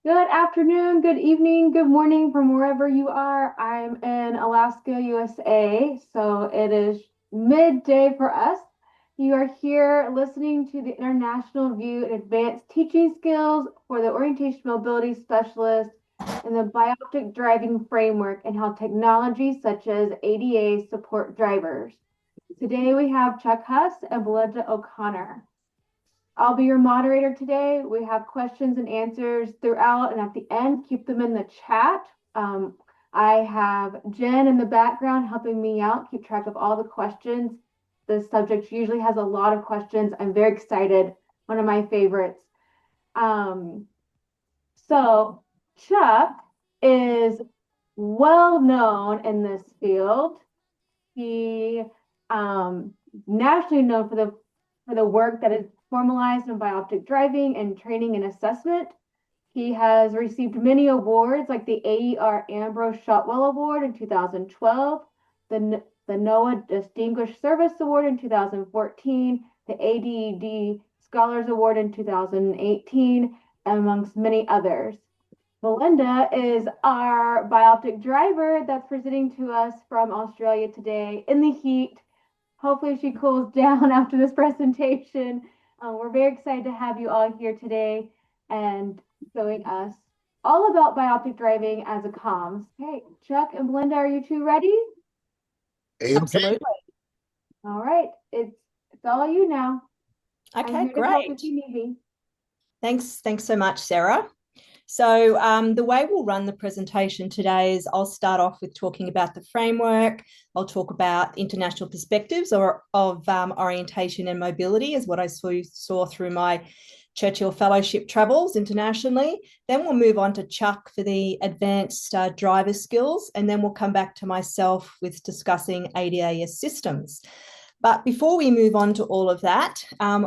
Good afternoon, good evening, good morning from wherever you are. I'm in Alaska, USA, so it is midday for us. You are here listening to the International View and Advanced Teaching Skills for the Orientation Mobility Specialist and the Bioptic Driving Framework and how technologies such as ADA support drivers. Today we have Chuck Huss and Belinda O'Connor. I'll be your moderator today. We have questions and answers throughout, and at the end, keep them in the chat. I have Jen in the background helping me out, keep track of all the questions. The subject usually has a lot of questions. I'm very excited. One of my favorites. Um, so Chuck is well known in this field. He nationally known for the work that is formalized in bioptic driving and training and assessment. He has received many awards like the AER Ambrose Shotwell Award in 2012, the NOAA Distinguished Service Award in 2014, the ADED Scholars Award in 2018, amongst many others. Belinda is our bioptic driver that's presenting to us from Australia today in the heat. Hopefully she cools down after this presentation. We're very excited to have you all here today and showing us all about bioptic driving as a COMS. Hey, Chuck and Belinda, are you two ready? Absolutely. All right, it's all you now. I'm Okay, here to help great. if you need me. Thanks so much, Sarah. So the way we'll run the presentation today is I'll start off with talking about the framework. I'll talk about international perspectives of orientation and mobility as what I saw through my Churchill Fellowship travels internationally. Then we'll move on to Chuck for the advanced driver skills, and then we'll come back to myself with discussing ADAS systems. But before we move on to all of that,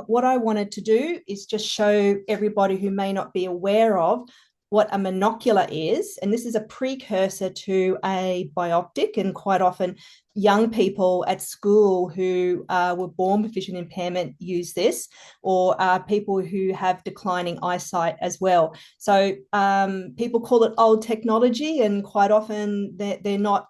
what I wanted to do is just show everybody who may not be aware of what a monocular is. And this is a precursor to a bioptic, and quite often young people at school who were born with vision impairment use this, or people who have declining eyesight as well. So people call it old technology, and quite often they're not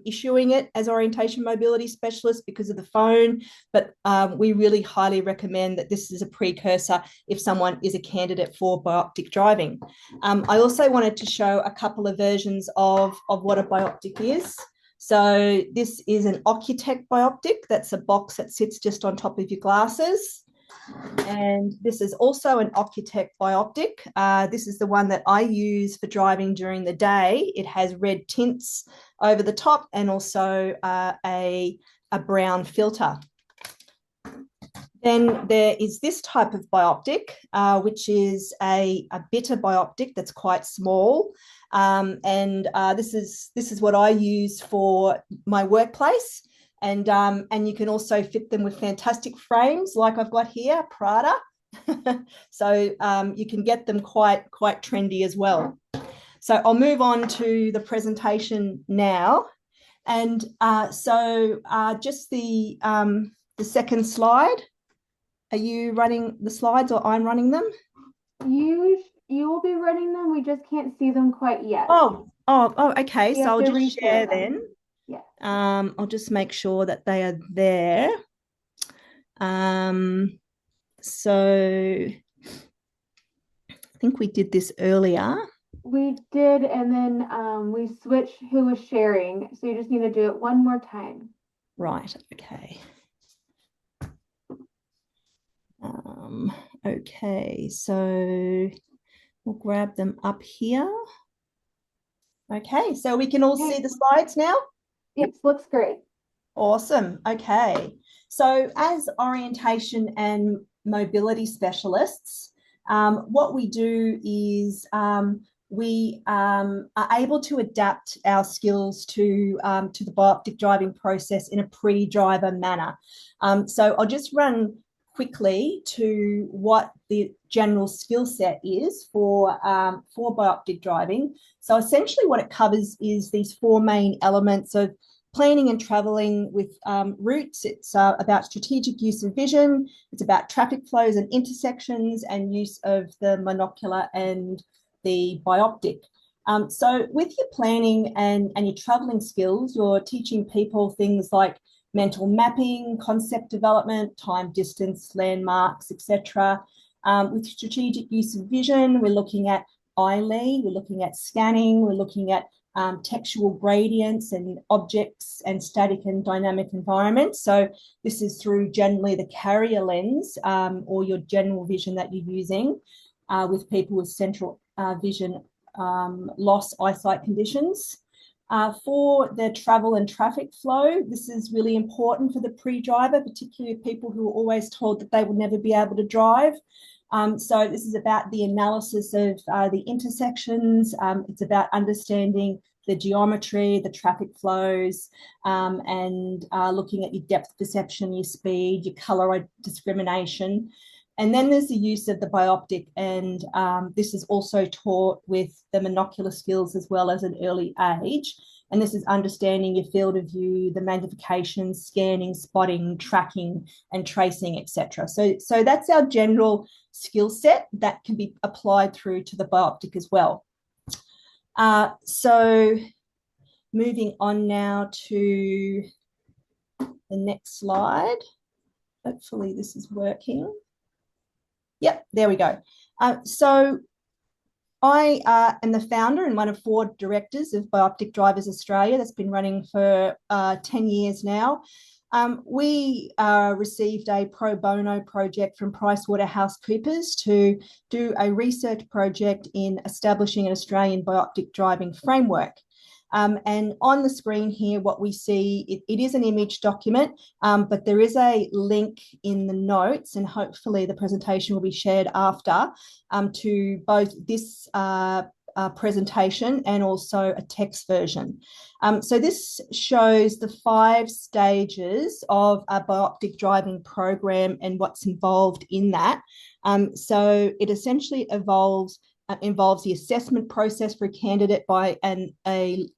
issuing it as orientation mobility specialists because of the phone, but we really highly recommend that this is a precursor if someone is a candidate for bioptic driving. I also wanted to show a couple of versions of what a bioptic is. So this is an Occutech bioptic. That's a box that sits just on top of your glasses. And this is also an Occutech bioptic. This is the one that I use for driving during the day. It has red tints over the top and also a brown filter. Then there is this type of bioptic, which is a bitter bioptic that's quite small. This is what I use for my workplace. And you can also fit them with fantastic frames like I've got here, Prada. So you can get them quite trendy as well. So I'll move on to the presentation now. And just the second slide. Are you running the slides or I'm running them? You will be running them. We just can't see them quite yet. Okay. So I'll just share then. Yeah. I'll just make sure that they are there. So I think we did this earlier. We did, and then we switched who was sharing. So you just need to do it one more time. Right, okay. Okay, so we'll grab them up here. Okay, so we can all see the slides now? Yes, looks great. Awesome. Okay. So as orientation and mobility specialists, what we do is we are able to adapt our skills to the bioptic driving process in a pre-driver manner. So I'll just run quickly to what the general skill set is for bioptic driving. So essentially what it covers is these four main elements of planning and traveling with routes. It's about strategic use of vision. It's about traffic flows and intersections and use of the monocular and the Bioptic. So with your planning and your travelling skills, you're teaching people things like mental mapping, concept development, time, distance, landmarks, etc. With strategic use of vision, we're looking at eye lead, we're looking at scanning, we're looking at textual gradients and objects and static and dynamic environments. So this is through generally the carrier lens or your general vision that you're using with people with central vision loss eyesight conditions. For the travel and traffic flow, this is really important for the pre-driver, particularly people who are always told that they will never be able to drive. So this is about the analysis of the intersections. It's about understanding the geometry, the traffic flows, and looking at your depth perception, your speed, your colour discrimination. And then there's the use of the bioptic, and this is also taught with the monocular skills as well as an early age. And this is understanding your field of view, the magnification, scanning, spotting, tracking, and tracing, etc. So that's our general skill set that can be applied through to the bioptic as well. So moving on now to the next slide. Hopefully this is working. Yep, there we go. So I am the founder and one of 4 directors of Bioptic Drivers Australia. That's been running for 10 years now. We received a pro bono project from PricewaterhouseCoopers to do a research project in establishing an Australian Bioptic Driving Framework. And on the screen here, what we see, it is an image document, but there is a link in the notes, and hopefully the presentation will be shared after to both this presentation and also a text version. So this shows the 5 stages of a bioptic driving program and what's involved in that. So it essentially involves the assessment process for a candidate by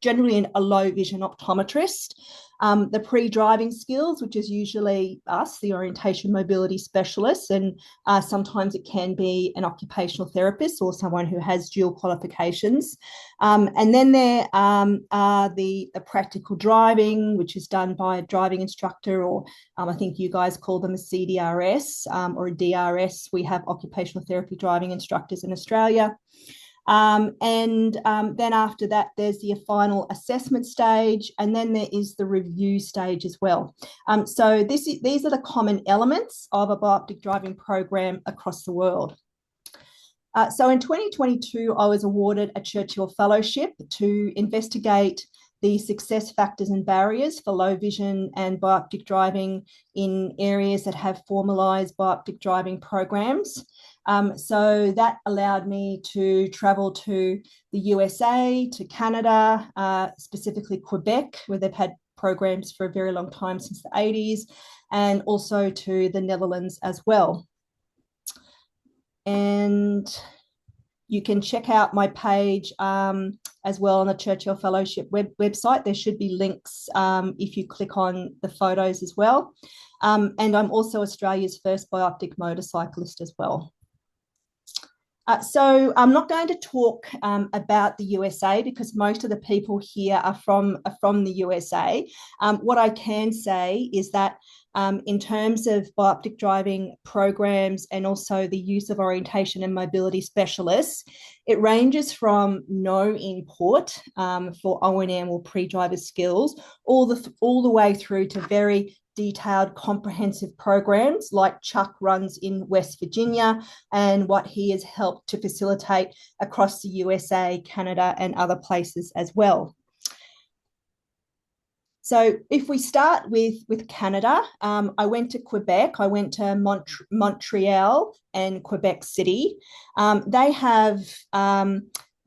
generally a low vision optometrist, the pre-driving skills, which is usually us, the orientation mobility specialists, and sometimes it can be an occupational therapist or someone who has dual qualifications. And then there are the practical driving, which is done by a driving instructor, or I think you guys call them a CDRS or a DRS. We have occupational therapy driving instructors in Australia. Then after that, there's the final assessment stage, and then there is the review stage as well. So these are the common elements of a bioptic driving program across the world. So in 2022, I was awarded a Churchill Fellowship to investigate the success factors and barriers for low vision and bioptic driving in areas that have formalised bioptic driving programs. So that allowed me to travel to the USA, to Canada, specifically Quebec, where they've had programs for a very long time, since the 80s, and also to the Netherlands as well. And you can check out my page as well on the Churchill Fellowship website. There should be links if you click on the photos as well. And I'm also Australia's first bioptic motorcyclist as well. So I'm not going to talk about the USA because most of the people here are from the USA. What I can say is that in terms of bioptic driving programs and also the use of orientation and mobility specialists, it ranges from no import for O&M or pre-driver skills all the way through to very detailed comprehensive programs like Chuck runs in West Virginia and what he has helped to facilitate across the USA, Canada, and other places as well. So if we start with Canada, I went to Quebec, I went to Montreal and Quebec City. They have,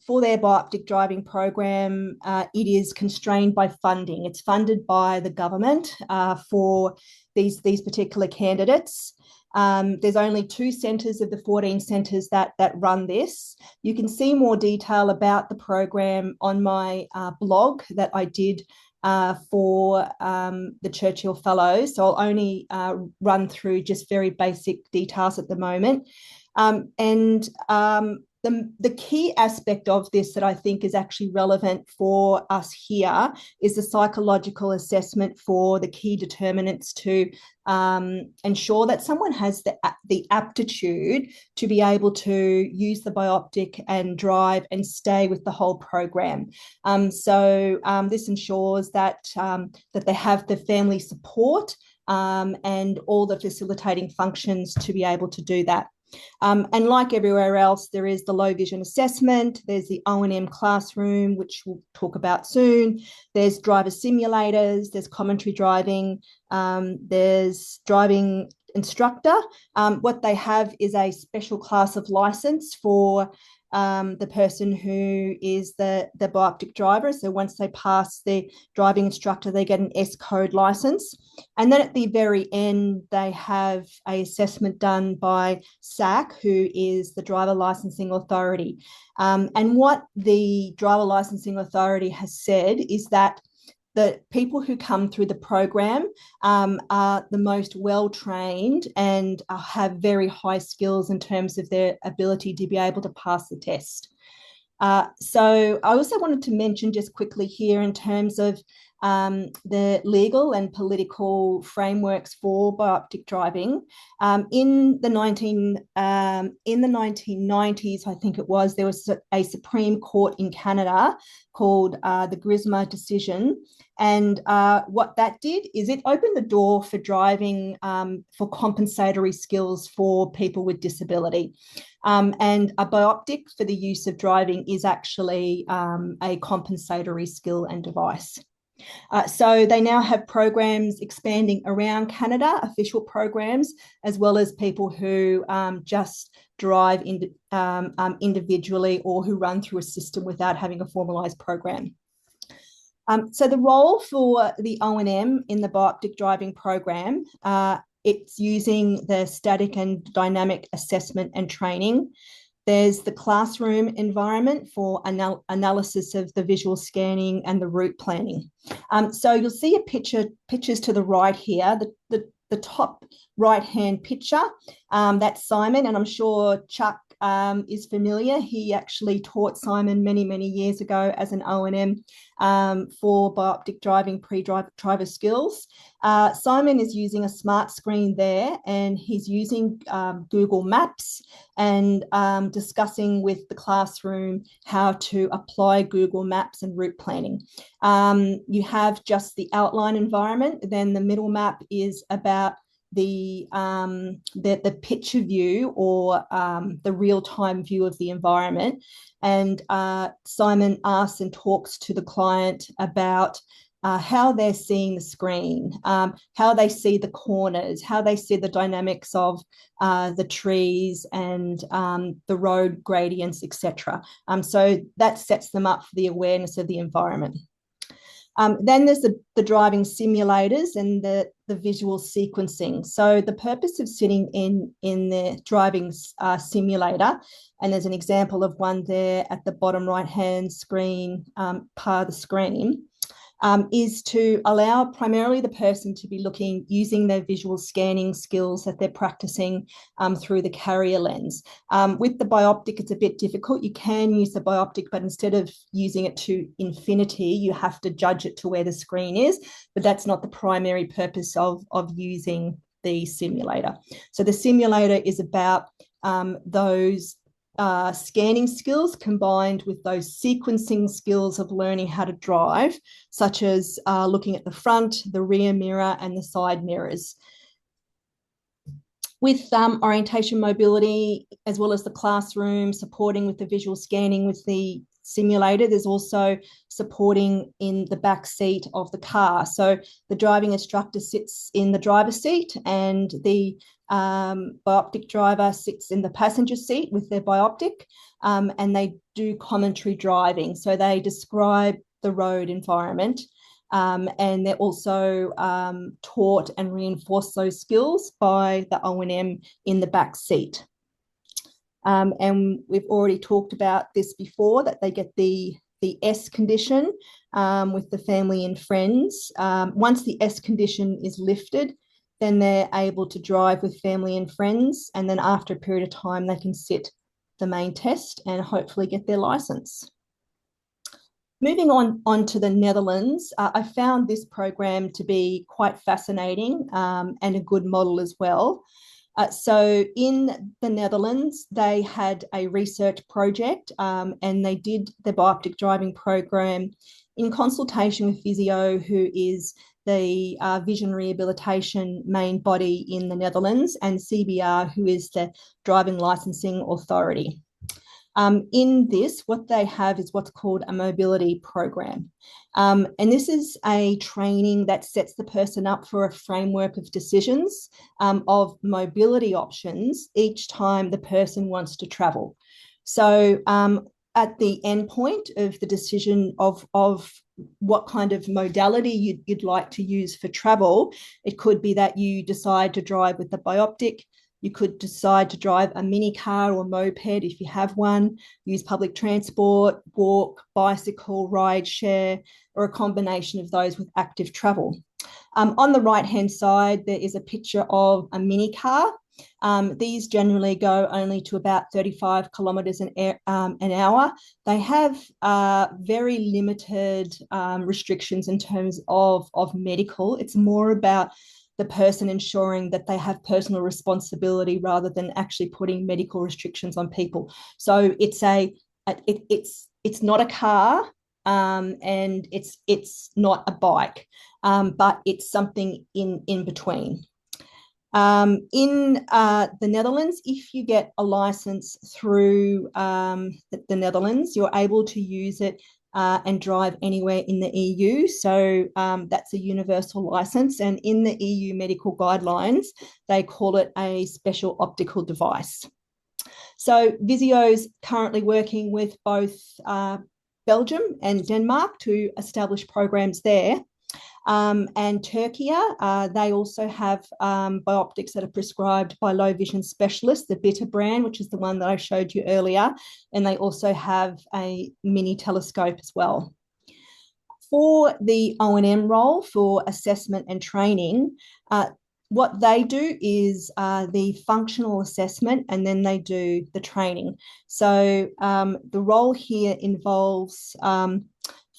for their bioptic driving program, it is constrained by funding. It's funded by the government for these particular candidates. There's only 2 centres of the 14 centres that run this. You can see more detail about the program on my blog that I did for the Churchill Fellows. So I'll only run through just very basic details at the moment. The key aspect of this that I think is actually relevant for us here is the psychological assessment for the key determinants to ensure that someone has the aptitude to be able to use the Bioptic and drive and stay with the whole program. This ensures that they have the family support and all the facilitating functions to be able to do that. And like everywhere else, there is the low vision assessment, there's the O&M classroom, which we'll talk about soon, there's driver simulators, there's commentary driving, there's driving instructor. What they have is a special class of license for the person who is the Bioptic driver. So once they pass the driving instructor, they get an S code license. And then at the very end, they have an assessment done by SAC, who is the driver licensing authority. And what the driver licensing authority has said is that the people who come through the program are the most well-trained and have very high skills in terms of their ability to be able to pass the test. So I also wanted to mention just quickly here in terms of the legal and political frameworks for bioptic driving. In the 1990s, I think it was, there was a Supreme Court in Canada called the Grisma decision. And what that did is it opened the door for driving for compensatory skills for people with disability. And a bioptic for the use of driving is actually a compensatory skill and device. So they now have programs expanding around Canada, official programs, as well as people who just drive individually or who run through a system without having a formalised program. So the role for the O&M in the Bioptic driving program, it's using the static and dynamic assessment and training. There's the classroom environment for analysis of the visual scanning and the route planning. So you'll see pictures to the right here. The top right-hand picture, that's Simon, and I'm sure Chuck is familiar. He actually taught Simon many, many years ago as an O&M for Bioptic driving pre-driver skills. Simon is using a smart screen there, and he's using Google Maps and discussing with the classroom how to apply Google Maps and route planning. You have just the outline environment, then the middle map is about the picture view or the real-time view of the environment. And Simon asks and talks to the client about how they're seeing the screen, how they see the corners, how they see the dynamics of the trees and the road gradients, etc. So that sets them up for the awareness of the environment. Then there's the driving simulators and the visual sequencing. So the purpose of sitting in the driving simulator, and there's an example of one there at the bottom right-hand screen, part of the screen, is to allow primarily the person to be using their visual scanning skills that they're practicing through the carrier lens. With the Bioptic, it's a bit difficult. You can use the Bioptic, but instead of using it to infinity, you have to judge it to where the screen is, but that's not the primary purpose of using the simulator. So the simulator is about those scanning skills combined with those sequencing skills of learning how to drive, such as looking at the front, the rear mirror, and the side mirrors. With orientation mobility, as well as the classroom, supporting with the visual scanning with the simulator, there's also supporting in the back seat of the car. So the driving instructor sits in the driver's seat and the Bioptic driver sits in the passenger seat with their Bioptic, and they do commentary driving. So they describe the road environment, and they're also taught and reinforce those skills by the O&M in the back seat. And we've already talked about this before, that they get the S condition with the family and friends. Once the S condition is lifted, then they're able to drive with family and friends. And then after a period of time, they can sit the main test and hopefully get their license. Moving on to the Netherlands, I found this program to be quite fascinating and a good model as well. So in the Netherlands, they had a research project and they did the Bioptic Driving program in consultation with Visio, who is the vision rehabilitation main body in the Netherlands, and CBR, who is the driving licensing authority. In this, what they have is what's called a mobility program. And this is a training that sets the person up for a framework of decisions of mobility options each time the person wants to travel. So at the end point of the decision of what kind of modality you'd like to use for travel, it could be that you decide to drive with the Bioptic. You could decide to drive a mini car or moped if you have one, use public transport, walk, bicycle, ride share, or a combination of those with active travel. On the right-hand side, there is a picture of a mini car. These generally go only to about 35 kilometres an hour. They have very limited restrictions in terms of medical. It's more about the person ensuring that they have personal responsibility rather than actually putting medical restrictions on people. So it's not a car and it's not a bike, but it's something in between. In the Netherlands, if you get a license through the Netherlands, you're able to use it and drive anywhere in the EU. So that's a universal license. And in the EU medical guidelines, they call it a special optical device. So Visio's currently working with both Belgium and Denmark to establish programs there. And Turkey, they also have bioptics that are prescribed by low vision specialists, the Bitter brand, which is the one that I showed you earlier. And they also have a mini telescope as well. For the O&M role for assessment and training, what they do is the functional assessment, and then they do the training. So the role here involves,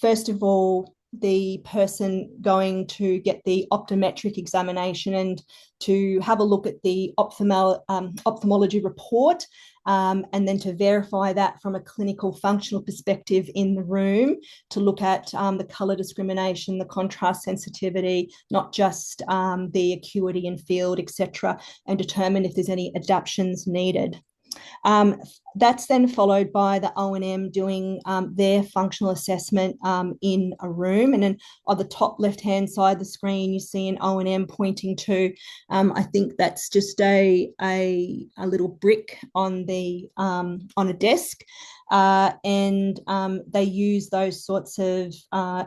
first of all, the person going to get the optometric examination and to have a look at the ophthalmology report, and then to verify that from a clinical functional perspective in the room, to look at the colour discrimination, the contrast sensitivity, not just the acuity and field, etc., and determine if there's any adaptations needed. That's then followed by the O&M doing their functional assessment in a room. And then on the top left-hand side of the screen, you see an O&M pointing to, I think that's just a little brick on a desk. And they use those sorts of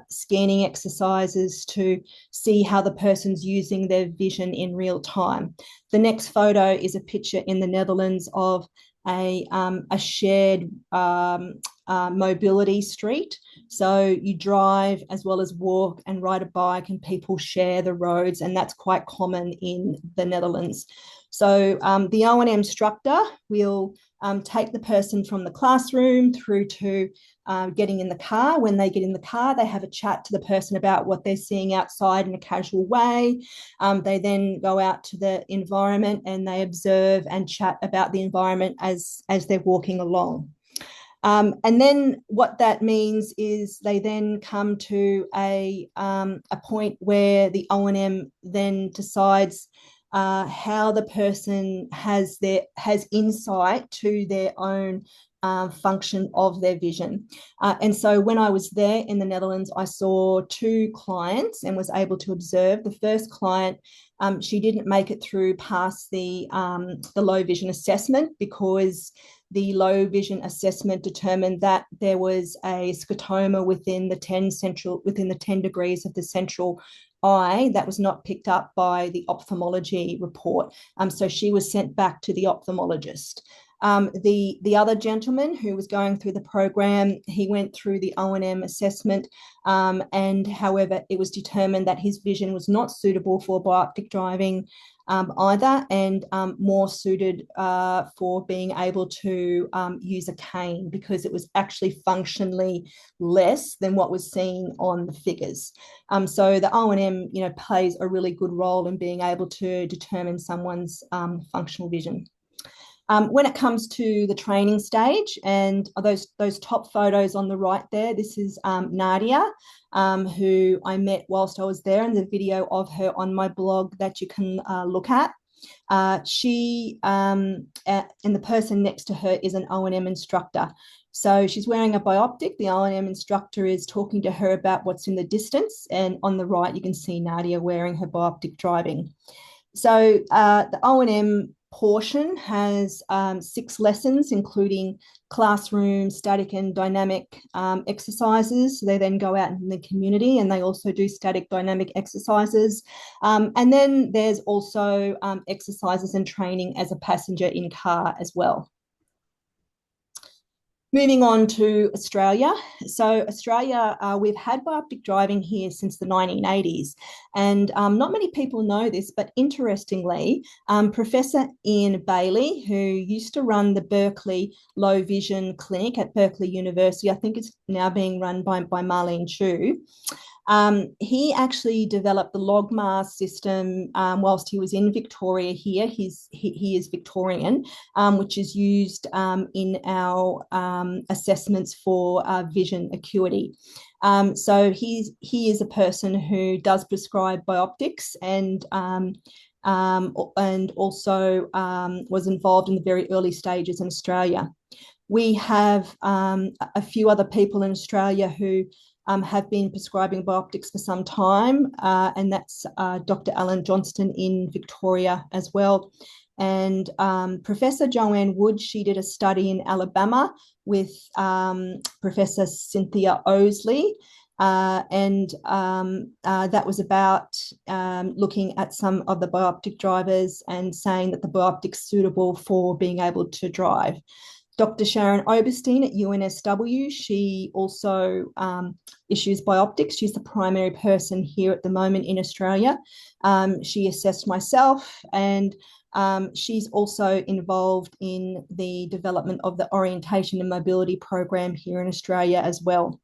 scanning exercises to see how the person's using their vision in real time. The next photo is a picture in the Netherlands of a shared mobility street. So you drive as well as walk and ride a bike, and people share the roads, and that's quite common in the Netherlands. So the O&M instructor will take the person from the classroom through to getting in the car. When they get in the car, they have a chat to the person about what they're seeing outside in a casual way. They then go out to the environment and they observe and chat about the environment as they're walking along. And then what that means is they then come to a point where the O&M then decides how the person has insight to their own function of their vision. And so when I was there in the Netherlands, I saw two clients and was able to observe. The first client, she didn't make it through past the low vision assessment, because the low vision assessment determined that there was a scotoma within the 10 degrees of the central eye that was not picked up by the ophthalmology report. So she was sent back to the ophthalmologist. The other gentleman who was going through the program, he went through the O&M assessment, and however, it was determined that his vision was not suitable for bioptic driving either, and more suited for being able to use a cane, because it was actually functionally less than what was seen on the figures. So the O&M, plays a really good role in being able to determine someone's functional vision. When it comes to the training stage, and those top photos on the right there, this is Nadia, who I met whilst I was there, and the video of her on my blog that you can look at. She and the person next to her is an O&M instructor. So she's wearing a bioptic. The O&M instructor is talking to her about what's in the distance, and on the right you can see Nadia wearing her bioptic driving. So the O&M portion has 6 lessons, including classroom, static and dynamic exercises. So they then go out in the community and they also do static dynamic exercises. And then there's also exercises and training as a passenger in car as well. Moving on to Australia. So Australia, we've had bioptic driving here since the 1980s. And not many people know this, but interestingly, Professor Ian Bailey, who used to run the Berkeley Low Vision Clinic at Berkeley University, I think it's now being run by Marlene Chu. He actually developed the LogMAR system whilst he was in Victoria here. He is Victorian, which is used in our assessments for vision acuity. So he is a person who does prescribe bioptics, and also was involved in the very early stages in Australia. We have a few other people in Australia who have been prescribing bioptics for some time, and that's Dr. Alan Johnston in Victoria as well. And Professor Joanne Wood, she did a study in Alabama with Professor Cynthia Osley, and that was about looking at some of the bioptic drivers and saying that the bioptic's suitable for being able to drive. Dr. Sharon Oberstein at UNSW, she also issues bioptics. She's the primary person here at the moment in Australia. She assessed myself, and she's also involved in the development of the orientation and mobility program here in Australia as well.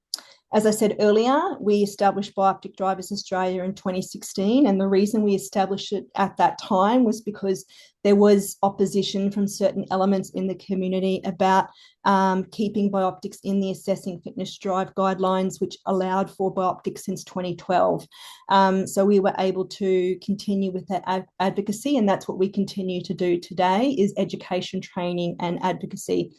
As I said earlier, we established Bioptic Drivers Australia in 2016, and the reason we established it at that time was because there was opposition from certain elements in the community about keeping bioptics in the Assessing Fitness Drive guidelines, which allowed for bioptics since 2012. So we were able to continue with that advocacy, and that's what we continue to do today, is education, training and advocacy.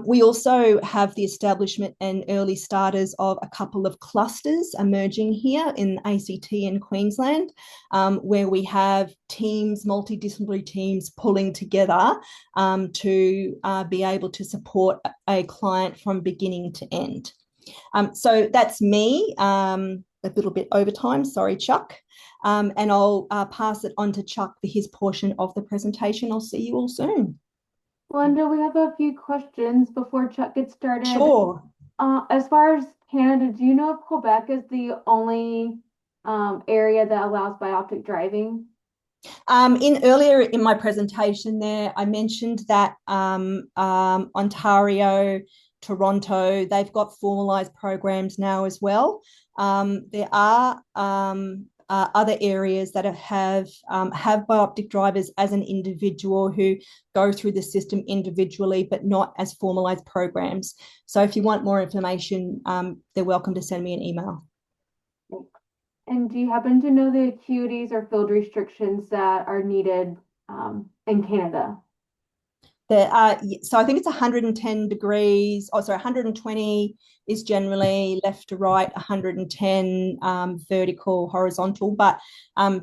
We also have the establishment and early starters of a couple of clusters emerging here in ACT and Queensland, where we have teams, multidisciplinary teams pulling together to be able to support a client from beginning to end. So that's me, a little bit over time, sorry, Chuck. And I'll pass it on to Chuck for his portion of the presentation. I'll see you all soon. Belinda, we have a few questions before Chuck gets started. Sure. As far as Canada, do you know if Quebec is the only area that allows bioptic driving? Earlier in my presentation there, I mentioned that Ontario, Toronto, they've got formalized programs now as well. There are other areas that have bioptic drivers as an individual who go through the system individually, but not as formalized programs. So if you want more information, they're welcome to send me an email. And do you happen to know the acuities or field restrictions that are needed in Canada? So I think it's 110 degrees. Oh, sorry, 120 is generally left to right, 110 vertical, horizontal. But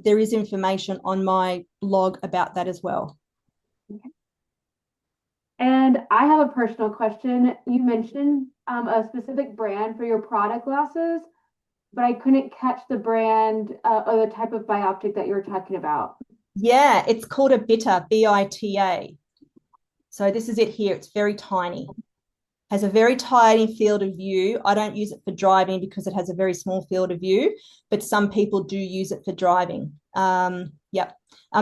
there is information on my blog about that as well. Okay. And I have a personal question. You mentioned a specific brand for your product glasses, but I couldn't catch the brand or the type of bioptic that you were talking about. Yeah, it's called a BITA, BITA. So this is it here. It's very tiny. Has a very tiny field of view. I don't use it for driving because it has a very small field of view, but some people do use it for driving. Yep.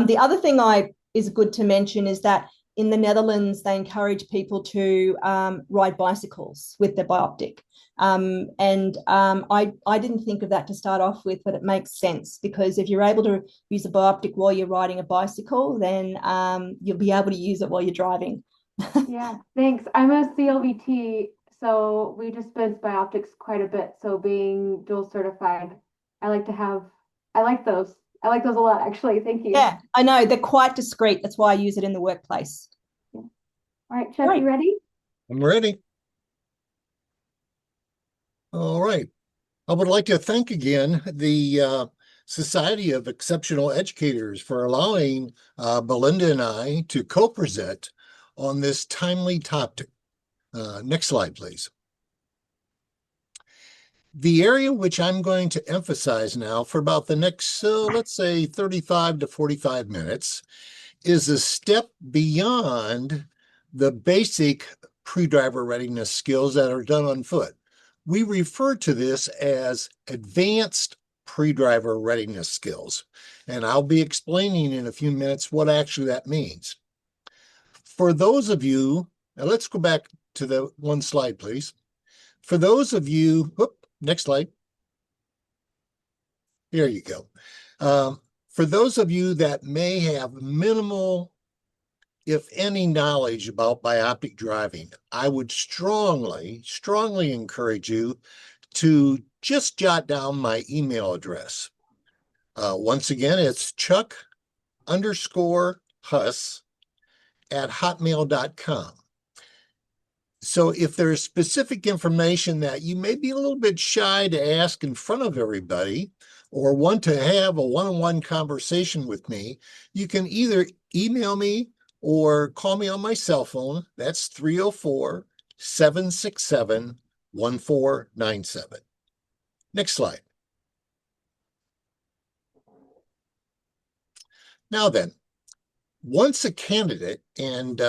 The other thing is good to mention is that in the Netherlands, they encourage people to ride bicycles with the Bioptic. I didn't think of that to start off with, but it makes sense because if you're able to use a Bioptic while you're riding a bicycle, then you'll be able to use it while you're driving. Yeah, thanks. I'm a CLVT, so we dispense bioptics quite a bit. So being dual certified, I like to have, I like those. I like those a lot, actually. Thank you. Yeah, I know. They're quite discreet. That's why I use it in the workplace. Yeah. All right, Chuck, Great. you ready? I'm ready. All right. I would like to thank again the Society of Exceptional Educators for allowing Belinda and I to co-present on this timely topic. Next slide, please. The area which I'm going to emphasize now for about the next, let's say 35 to 45 minutes is a step beyond the basic pre-driver readiness skills that are done on foot. We refer to this as advanced pre-driver readiness skills, and I'll be explaining in a few minutes what actually that means. For those of you, now let's go back to the one slide, please. For those of you, next slide. There you go. For those of you that may have minimal, if any, knowledge about bioptic driving, I would strongly encourage you to just jot down my email address. Once again, it's chuck_Huss@hotmail.com. So if there's specific information that you may be a little bit shy to ask in front of everybody or want to have a one-on-one conversation with me, you can either email me or call me on my cell phone. That's 304-767-1497. Next slide. Now then, once a candidate, and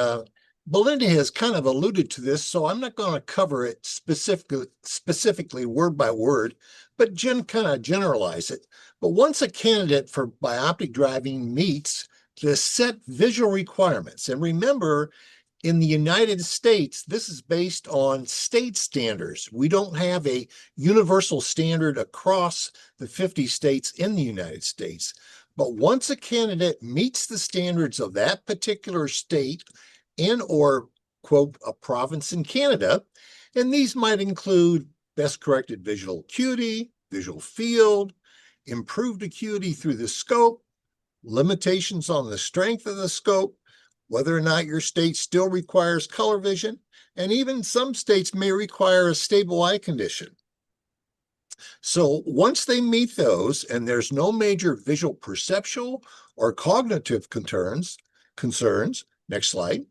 Belinda has kind of alluded to this, so I'm not going to cover it specifically word by word, but kind of generalize it. But once a candidate for bioptic driving meets the set visual requirements, and remember, in the United States, this is based on state standards. We don't have a universal standard across the 50 states in the United States. But once a candidate meets the standards of that particular state and or, quote, a province in Canada, and these might include best corrected visual acuity, visual field, improved acuity through the scope, limitations on the strength of the scope, whether or not your state still requires color vision, and even some states may require a stable eye condition. So once they meet those, and there's no major visual perceptual or cognitive concerns, next slide.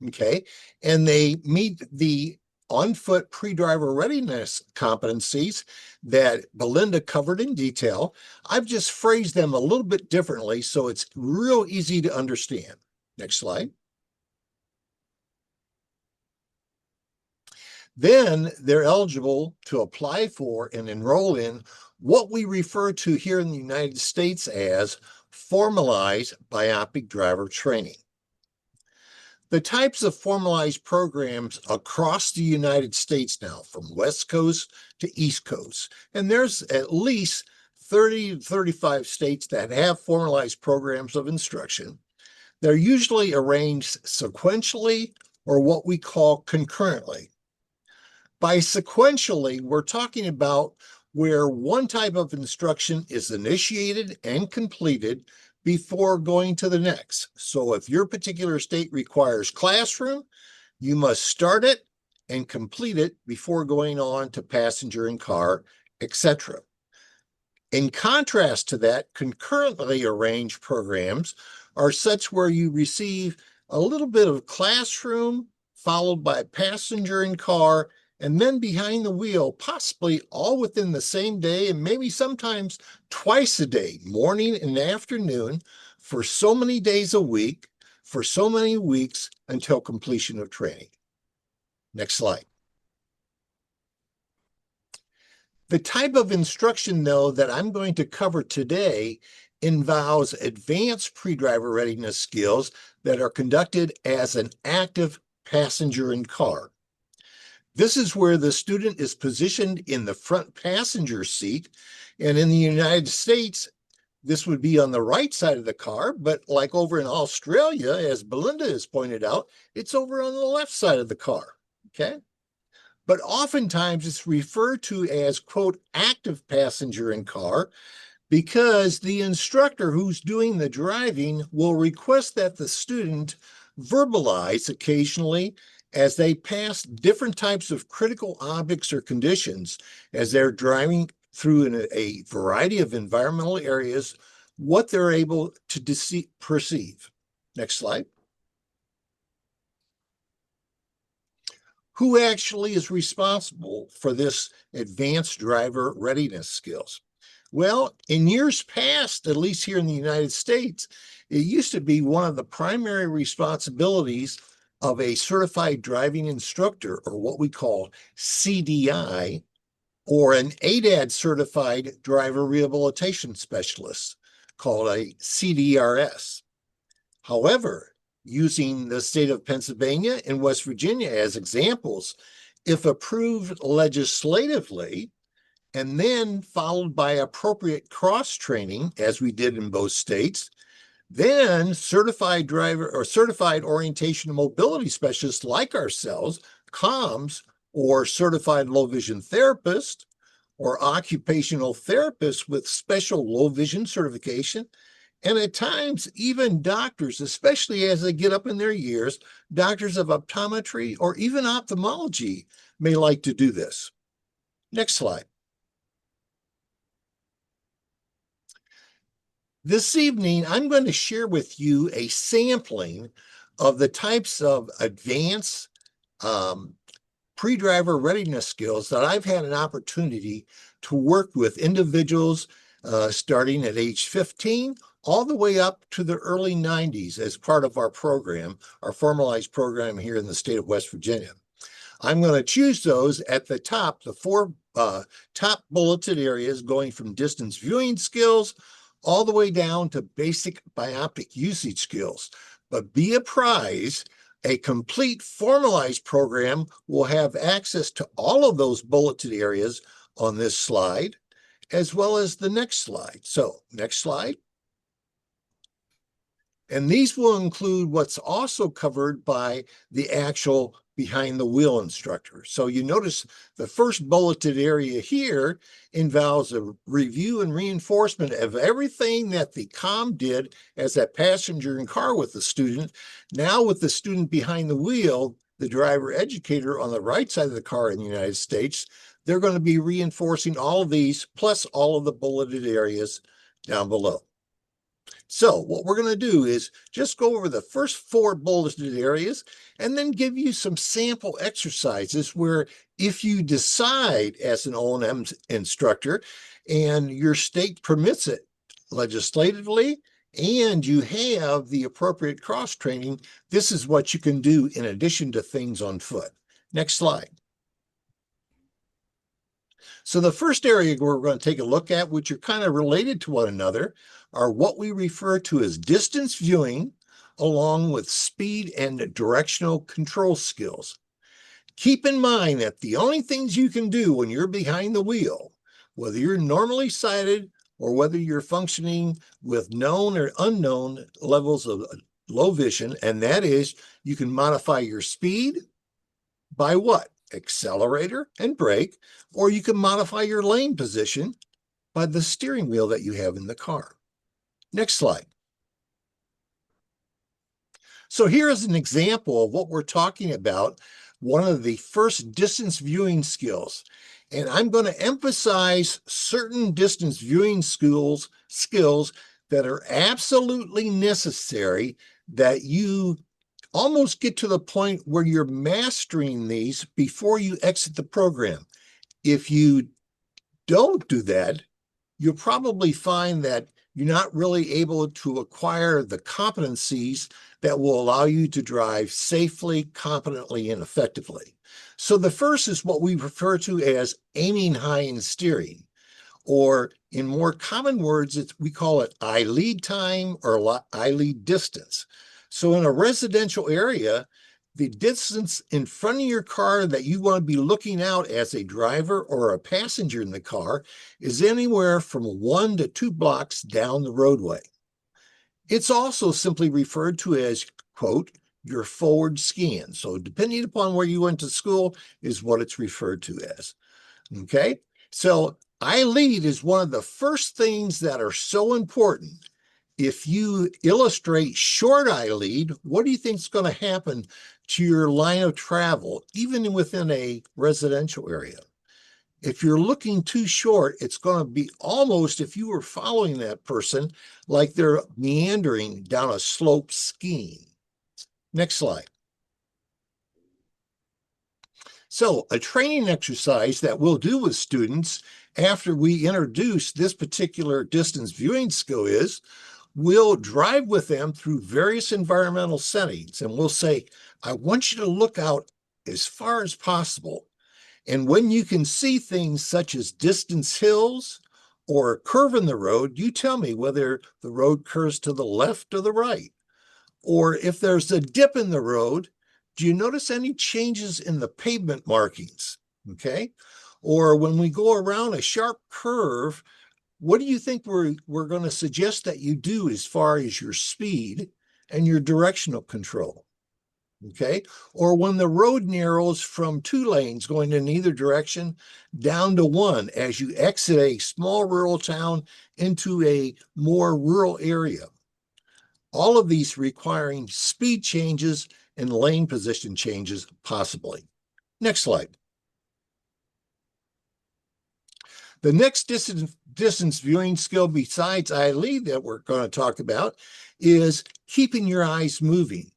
Okay, and they meet the on-foot pre-driver readiness competencies that Belinda covered in detail. I've just phrased them a little bit differently, so it's real easy to understand. Next slide. Then they're eligible to apply for and enroll in what we refer to here in the United States as formalized bioptic driver training. The types of formalized programs across the United States now, from West Coast to East Coast, and there's at least 30 to 35 states that have formalized programs of instruction. They're usually arranged sequentially or what we call concurrently. By sequentially, we're talking about where one type of instruction is initiated and completed before going to the next. So if your particular state requires classroom, you must start it and complete it before going on to passenger and car, etc. In contrast to that, concurrently arranged programs are such where you receive a little bit of classroom followed by passenger and car, and then behind the wheel, possibly all within the same day and maybe sometimes twice a day, morning and afternoon, for so many days a week, for so many weeks until completion of training. Next slide. The type of instruction, though, that I'm going to cover today involves advanced pre-driver readiness skills that are conducted as an active passenger in car. This is where the student is positioned in the front passenger seat, and in the United States, this would be on the right side of the car, but like over in Australia, as Belinda has pointed out, it's over on the left side of the car, okay? But oftentimes it's referred to as, quote, active passenger in car, because the instructor who's doing the driving will request that the student verbalize occasionally as they pass different types of critical objects or conditions as they're driving through a variety of environmental areas, what they're able to perceive. Next slide. Who actually is responsible for this advanced driver readiness skills? Well, in years past, at least here in the United States, it used to be one of the primary responsibilities of a certified driving instructor, or what we call CDI, or an ADAD certified driver rehabilitation specialist, called a CDRS. However, using the state of Pennsylvania and West Virginia as examples, if approved legislatively, and then followed by appropriate cross-training, as we did in both states, then certified driver or certified orientation and mobility specialists like ourselves, COMS, or certified low vision therapist, or occupational therapists with special low vision certification, and at times even doctors, especially as they get up in their years, doctors of optometry or even ophthalmology may like to do this. Next slide. This evening, I'm going to share with you a sampling of the types of advanced pre-driver readiness skills that I've had an opportunity to work with individuals starting at age 15 all the way up to the early 90s as part of our program, our formalized program here in the state of West Virginia. I'm going to choose those at the top, the four top bulleted areas, going from distance viewing skills all the way down to basic bioptic usage skills. But be apprised, a complete formalized program will have access to all of those bulleted areas on this slide, as well as the next slide. So, next slide. And these will include what's also covered by the actual behind the wheel instructor. So you notice the first bulleted area here involves a review and reinforcement of everything that the COM did as a passenger in car with the student. Now with the student behind the wheel, the driver educator on the right side of the car in the United States, they're going to be reinforcing all of these plus all of the bulleted areas down below. So what we're going to do is just go over the first four bulleted areas and then give you some sample exercises where if you decide as an O&M instructor and your state permits it legislatively and you have the appropriate cross-training, this is what you can do in addition to things on foot. Next slide. So the first area we're going to take a look at, which are kind of related to one another, are what we refer to as distance viewing, along with speed and directional control skills. Keep in mind that the only things you can do when you're behind the wheel, whether you're normally sighted or whether you're functioning with known or unknown levels of low vision, and that is you can modify your speed by what? Accelerator and brake, or you can modify your lane position by the steering wheel that you have in the car. Next slide. So here is an example of what we're talking about, one of the first distance viewing skills. And I'm going to emphasize certain distance viewing skills that are absolutely necessary, that you almost get to the point where you're mastering these before you exit the program. If you don't do that, you'll probably find that you're not really able to acquire the competencies that will allow you to drive safely, competently, and effectively. So the first is what we refer to as aiming high in steering, or in more common words, we call it eye lead time or eye lead distance. So in a residential area, the distance in front of your car that you want to be looking out as a driver or a passenger in the car is anywhere from 1 to 2 blocks down the roadway. It's also simply referred to as, quote, your forward scan. So depending upon where you went to school is what it's referred to as. Okay, so eye lead is one of the first things that are so important. If you illustrate short eye lead, what do you think is going to happen to your line of travel, even within a residential area? If you're looking too short, it's going to be almost, if you were following that person, like they're meandering down a slope skiing. Next slide. So a training exercise that we'll do with students after we introduce this particular distance viewing skill is we'll drive with them through various environmental settings, and we'll say, I want you to look out as far as possible. And when you can see things such as distant hills or a curve in the road, you tell me whether the road curves to the left or the right. Or if there's a dip in the road, do you notice any changes in the pavement markings? Okay. Or when we go around a sharp curve, what do you think we're going to suggest that you do as far as your speed and your directional control? Okay. Or when the road narrows from 2 lanes going in either direction down to 1 as you exit a small rural town into a more rural area. All of these requiring speed changes and lane position changes possibly. Next slide. The next distance viewing skill besides eye lead that we're going to talk about is keeping your eyes moving.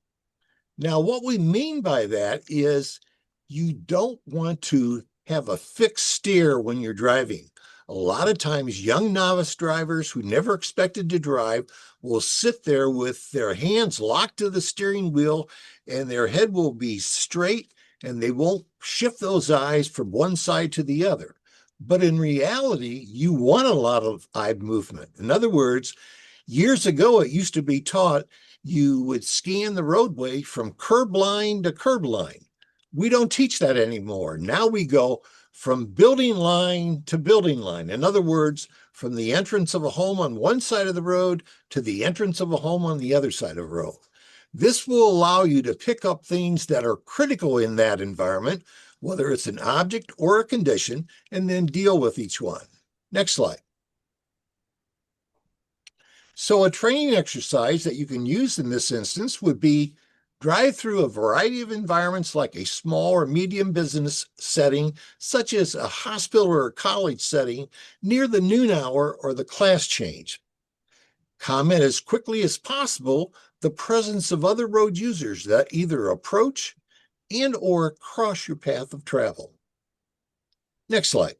Now, what we mean by that is you don't want to have a fixed steer when you're driving. A lot of times, young novice drivers who never expected to drive will sit there with their hands locked to the steering wheel and their head will be straight and they won't shift those eyes from one side to the other. But in reality, you want a lot of eye movement. In other words, years ago, it used to be taught you would scan the roadway from curb line to curb line. We don't teach that anymore. Now we go from building line to building line. In other words, from the entrance of a home on one side of the road to the entrance of a home on the other side of the road. This will allow you to pick up things that are critical in that environment, whether it's an object or a condition, and then deal with each one. Next slide. So a training exercise that you can use in this instance would be drive through a variety of environments like a small or medium business setting, such as a hospital or a college setting near the noon hour or the class change. Comment as quickly as possible the presence of other road users that either approach and or cross your path of travel. Next slide.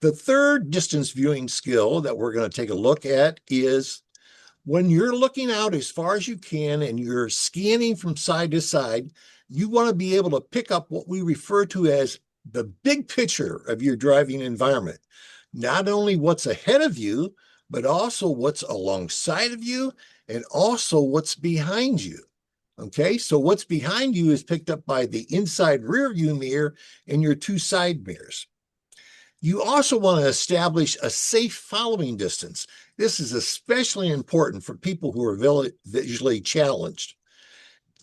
The third distance viewing skill that we're going to take a look at is when you're looking out as far as you can and you're scanning from side to side, you want to be able to pick up what we refer to as the big picture of your driving environment. Not only what's ahead of you, but also what's alongside of you and also what's behind you. Okay, so what's behind you is picked up by the inside rear view mirror and your 2 side mirrors. You also want to establish a safe following distance. This is especially important for people who are visually challenged,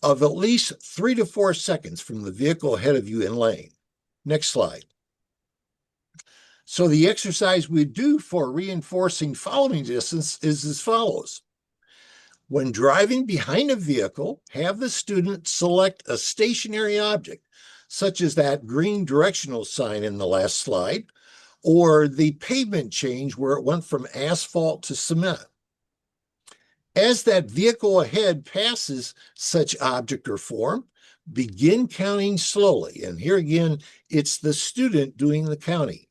of at least 3 to 4 seconds from the vehicle ahead of you in lane. Next slide. So the exercise we do for reinforcing following distance is as follows. When driving behind a vehicle, have the student select a stationary object, such as that green directional sign in the last slide, or the pavement change where it went from asphalt to cement. As that vehicle ahead passes such object or form, begin counting slowly. And here again, it's the student doing the counting.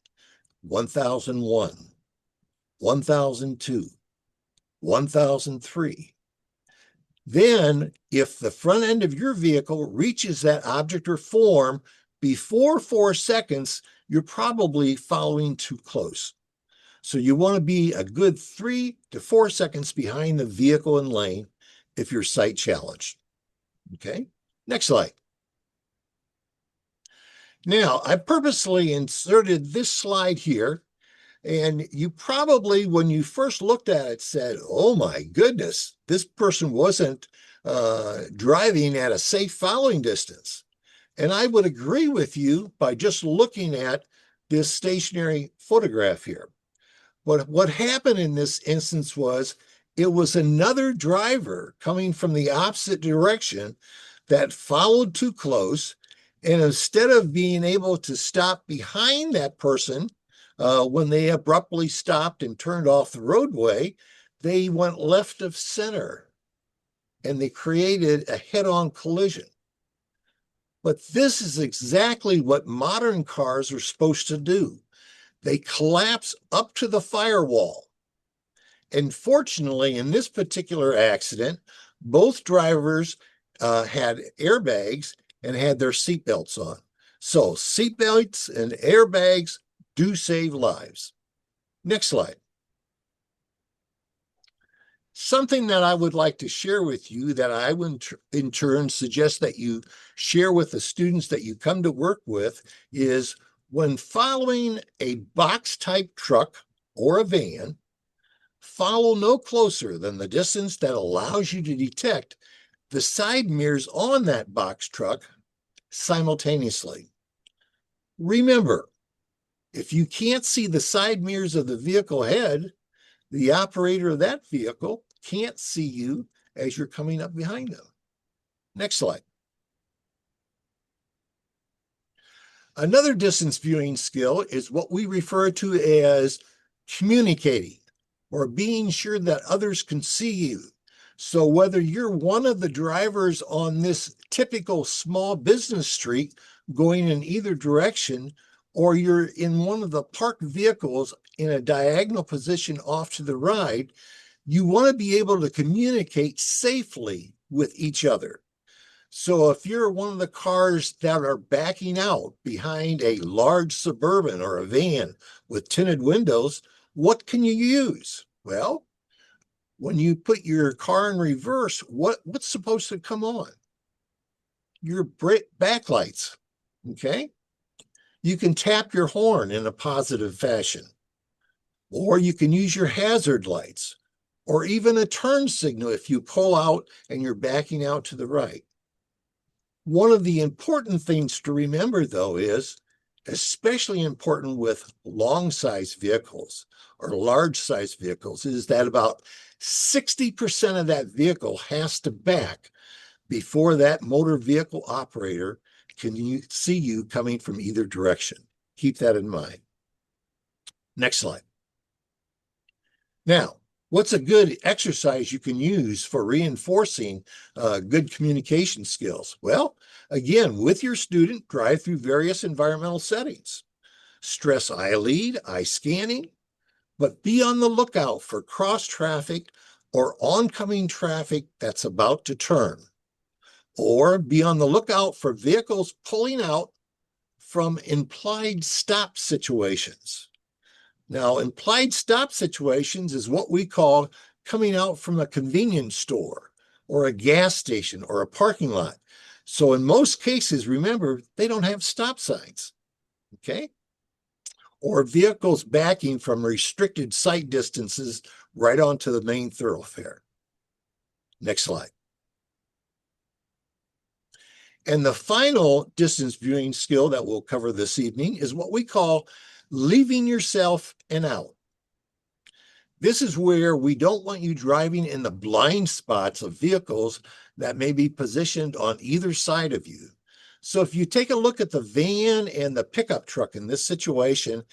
1001, 1002, 1003. Then, if the front end of your vehicle reaches that object or form before 4 seconds, you're probably following too close. So you want to be a good 3 to 4 seconds behind the vehicle in lane if you're sight challenged. Okay, next slide. Now, I purposely inserted this slide here, and you probably, when you first looked at it, said, oh my goodness, this person wasn't driving at a safe following distance. And I would agree with you by just looking at this stationary photograph here. But what happened in this instance was it was another driver coming from the opposite direction that followed too close. And instead of being able to stop behind that person when they abruptly stopped and turned off the roadway, they went left of center and they created a head-on collision. But this is exactly what modern cars are supposed to do. They collapse up to the firewall. And fortunately, in this particular accident, both drivers had airbags and had their seatbelts on. So seatbelts and airbags do save lives. Next slide. Something that I would like to share with you that I would in turn suggest that you share with the students that you come to work with is when following a box-type truck or a van, follow no closer than the distance that allows you to detect the side mirrors on that box truck simultaneously. Remember, if you can't see the side mirrors of the vehicle ahead, the operator of that vehicle can't see you as you're coming up behind them. Next slide. Another distance viewing skill is what we refer to as communicating or being sure that others can see you. So whether you're one of the drivers on this typical small business street going in either direction, or you're in one of the parked vehicles in a diagonal position off to the right, you want to be able to communicate safely with each other. So if you're one of the cars that are backing out behind a large Suburban or a van with tinted windows, what can you use? Well, when you put your car in reverse, what's supposed to come on? Your backlights, okay? You can tap your horn in a positive fashion, or you can use your hazard lights, or even a turn signal if you pull out and you're backing out to the right. One of the important things to remember, though, is especially important with long-size vehicles or large-size vehicles, is that about 60% of that vehicle has to back before that motor vehicle operator can see you coming from either direction. Keep that in mind. Next slide. Now, what's a good exercise you can use for reinforcing good communication skills? Well, again, with your student, drive through various environmental settings. Stress eye lead, eye scanning, but be on the lookout for cross traffic or oncoming traffic that's about to turn. Or be on the lookout for vehicles pulling out from implied stop situations. Now, implied stop situations is what we call coming out from a convenience store or a gas station or a parking lot. So in most cases, remember, they don't have stop signs, okay? Or vehicles backing from restricted sight distances right onto the main thoroughfare. Next slide. And the final distance viewing skill that we'll cover this evening is what we call leaving yourself an out. This is where we don't want you driving in the blind spots of vehicles that may be positioned on either side of you. So if you take a look at the van and the pickup truck in this situation,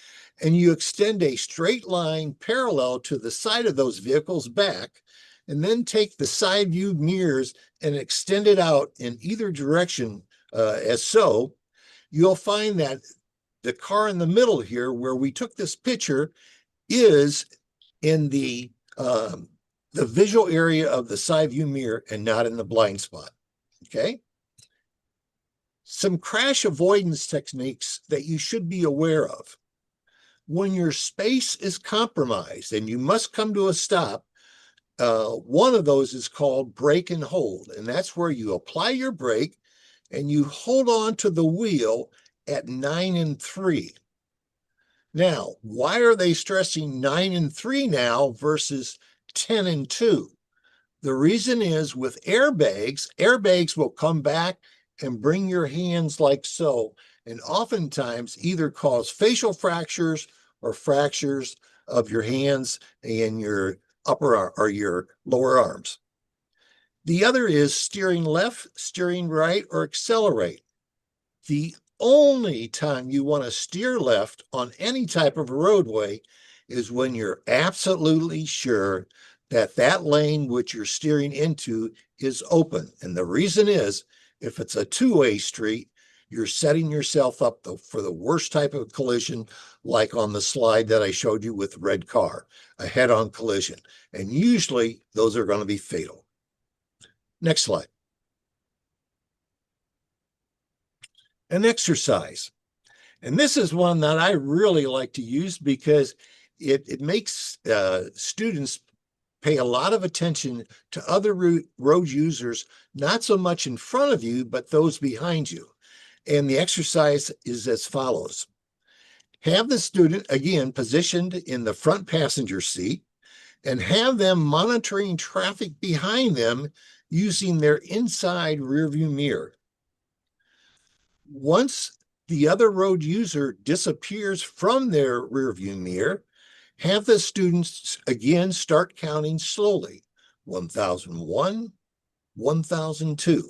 and you extend a straight line parallel to the side of those vehicles back, and then take the side view mirrors and extend it out in either direction as so, you'll find that the car in the middle here where we took this picture is in the visual area of the side view mirror and not in the blind spot, okay? Some crash avoidance techniques that you should be aware of. When your space is compromised and you must come to a stop, one of those is called brake and hold, and that's where you apply your brake and you hold on to the wheel at 9 and 3. Now, why are they stressing 9 and 3 now versus 10 and 2? The reason is with airbags will come back and bring your hands like so, and oftentimes either cause facial fractures or fractures of your hands and your upper arm or your lower arms. The other is steering left, steering right, or accelerate. The only time you want to steer left on any type of a roadway is when you're absolutely sure that that lane which you're steering into is open. And the reason is, if it's a two-way street, you're setting yourself up for the worst type of collision, like on the slide that I showed you with the red car, a head-on collision. And usually those are going to be fatal. Next slide. An exercise. And this is one that I really like to use because it makes students pay a lot of attention to other road users, not so much in front of you, but those behind you. And the exercise is as follows. Have the student, again, positioned in the front passenger seat and have them monitoring traffic behind them using their inside rearview mirror. Once the other road user disappears from their rearview mirror, have the students again start counting slowly, 1001, 1002.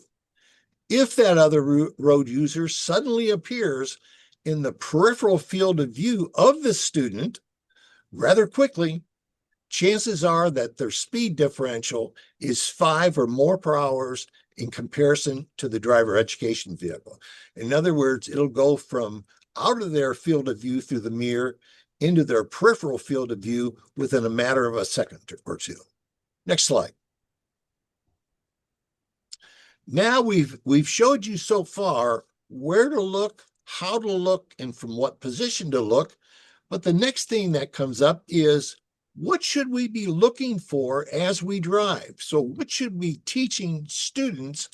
If that other road user suddenly appears in the peripheral field of view of the student rather quickly, chances are that their speed differential is 5 or more per hour in comparison to the driver education vehicle. In other words, it'll go from out of their field of view through the mirror into their peripheral field of view within a matter of a second or two. Next slide. Now we've showed you so far where to look, how to look, and from what position to look. But the next thing that comes up is, what should we be looking for as we drive? So what should we be teaching students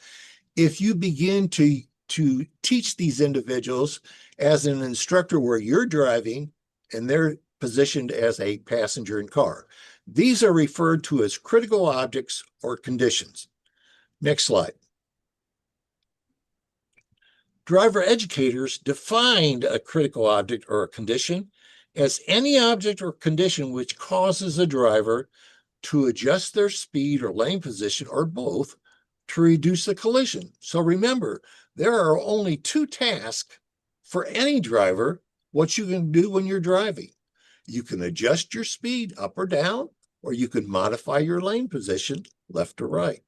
if you begin to teach these individuals as an instructor where you're driving and they're positioned as a passenger in car? These are referred to as critical objects or conditions. Next slide. Driver educators defined a critical object or a condition as any object or condition which causes a driver to adjust their speed or lane position or both to reduce the collision. So remember, there are only two tasks for any driver, what you can do when you're driving. You can adjust your speed up or down, or you can modify your lane position left or right.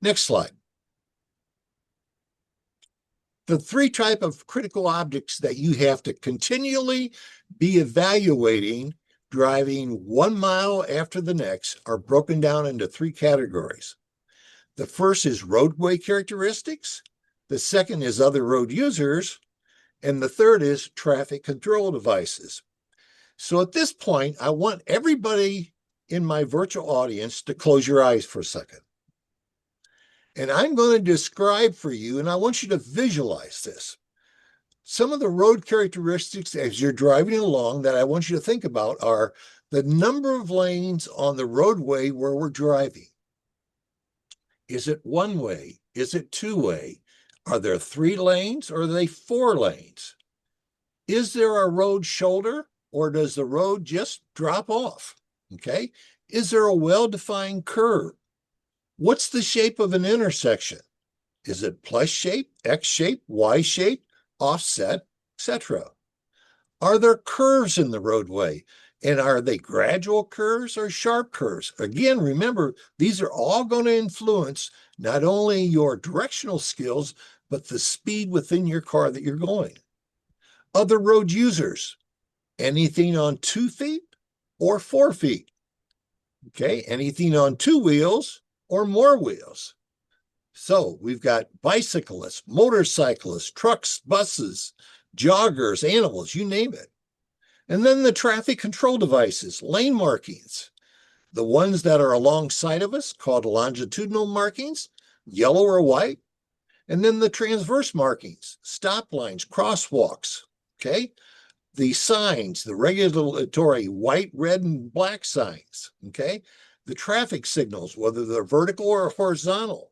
Next slide. The three types of critical objects that you have to continually be evaluating driving 1 mile after the next are broken down into three categories. The first is roadway characteristics, the second is other road users, and the third is traffic control devices. So at this point, I want everybody in my virtual audience to close your eyes for a second. And I'm going to describe for you, and I want you to visualize this. Some of the road characteristics as you're driving along that I want you to think about are the number of lanes on the roadway where we're driving. Is it one way? Is it two way? Are there 3 lanes or are they 4 lanes? Is there a road shoulder or does the road just drop off? Okay. Is there a well-defined curve? What's the shape of an intersection? Is it plus shape, X shape, Y shape, offset, etc.? Are there curves in the roadway? And are they gradual curves or sharp curves? Again, remember, these are all going to influence not only your directional skills, but the speed within your car that you're going. Other road users, anything on 2 feet or 4 feet? Okay, anything on 2 wheels or more wheels. So we've got bicyclists, motorcyclists, trucks, buses, joggers, animals, you name it. And then the traffic control devices, lane markings, the ones that are alongside of us called longitudinal markings, yellow or white, and then the transverse markings, stop lines, crosswalks, okay? The signs, the regulatory white, red, and black signs, okay? The traffic signals, whether they're vertical or horizontal,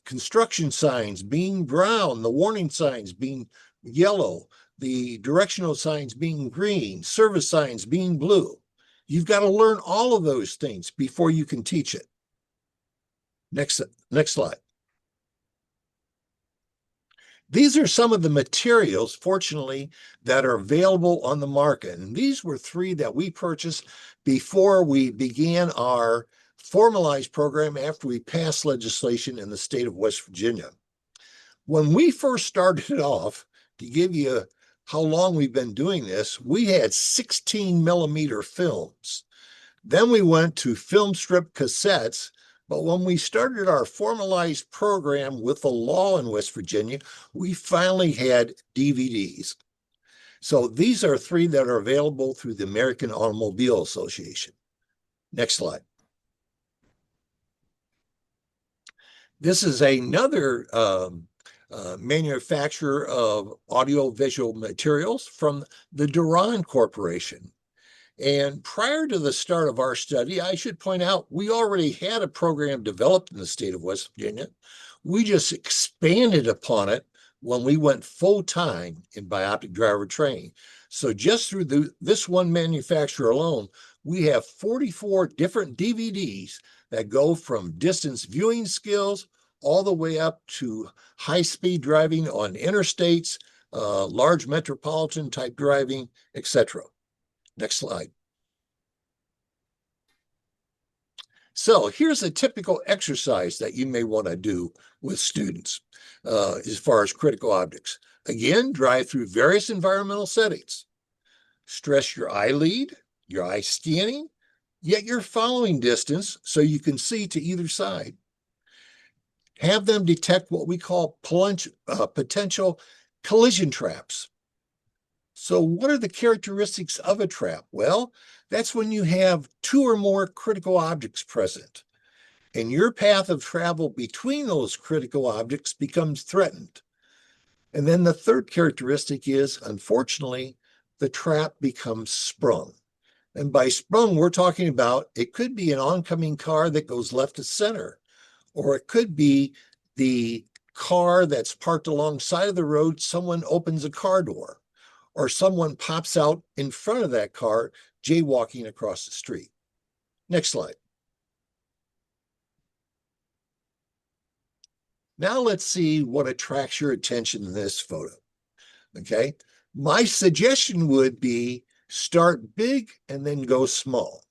construction signs being brown, the warning signs being yellow, the directional signs being green, service signs being blue. You've got to learn all of those things before you can teach it. Next slide. These are some of the materials, fortunately, that are available on the market. And these were 3 that we purchased before we began our formalized program after we passed legislation in the state of West Virginia. When we first started off, to give you how long we've been doing this, we had 16 millimeter films. Then we went to film strip cassettes. But when we started our formalized program with the law in West Virginia, we finally had DVDs. So these are 3 that are available through the American Automobile Association. Next slide. This is another manufacturer of audiovisual materials from the Duran Corporation. And prior to the start of our study, I should point out, we already had a program developed in the state of West Virginia. We just expanded upon it when we went full-time in bioptic driver training. So just through this one manufacturer alone, we have 44 different DVDs that go from distance viewing skills all the way up to high-speed driving on interstates, large metropolitan type driving, etc. Next slide. So here's a typical exercise that you may want to do with students as far as critical objects. Again, drive through various environmental settings. Stress your eye lead, your eye scanning, yet your following distance so you can see to either side. Have them detect what we call potential collision traps. So what are the characteristics of a trap? Well, that's when you have 2 or more critical objects present, and your path of travel between those critical objects becomes threatened. And then the third characteristic is, unfortunately, the trap becomes sprung. And by sprung, we're talking about, it could be an oncoming car that goes left to center, or it could be the car that's parked alongside of the road, someone opens a car door, or someone pops out in front of that car jaywalking across the street. Next slide. Now let's see what attracts your attention in this photo. Okay, my suggestion would be start big and then go small.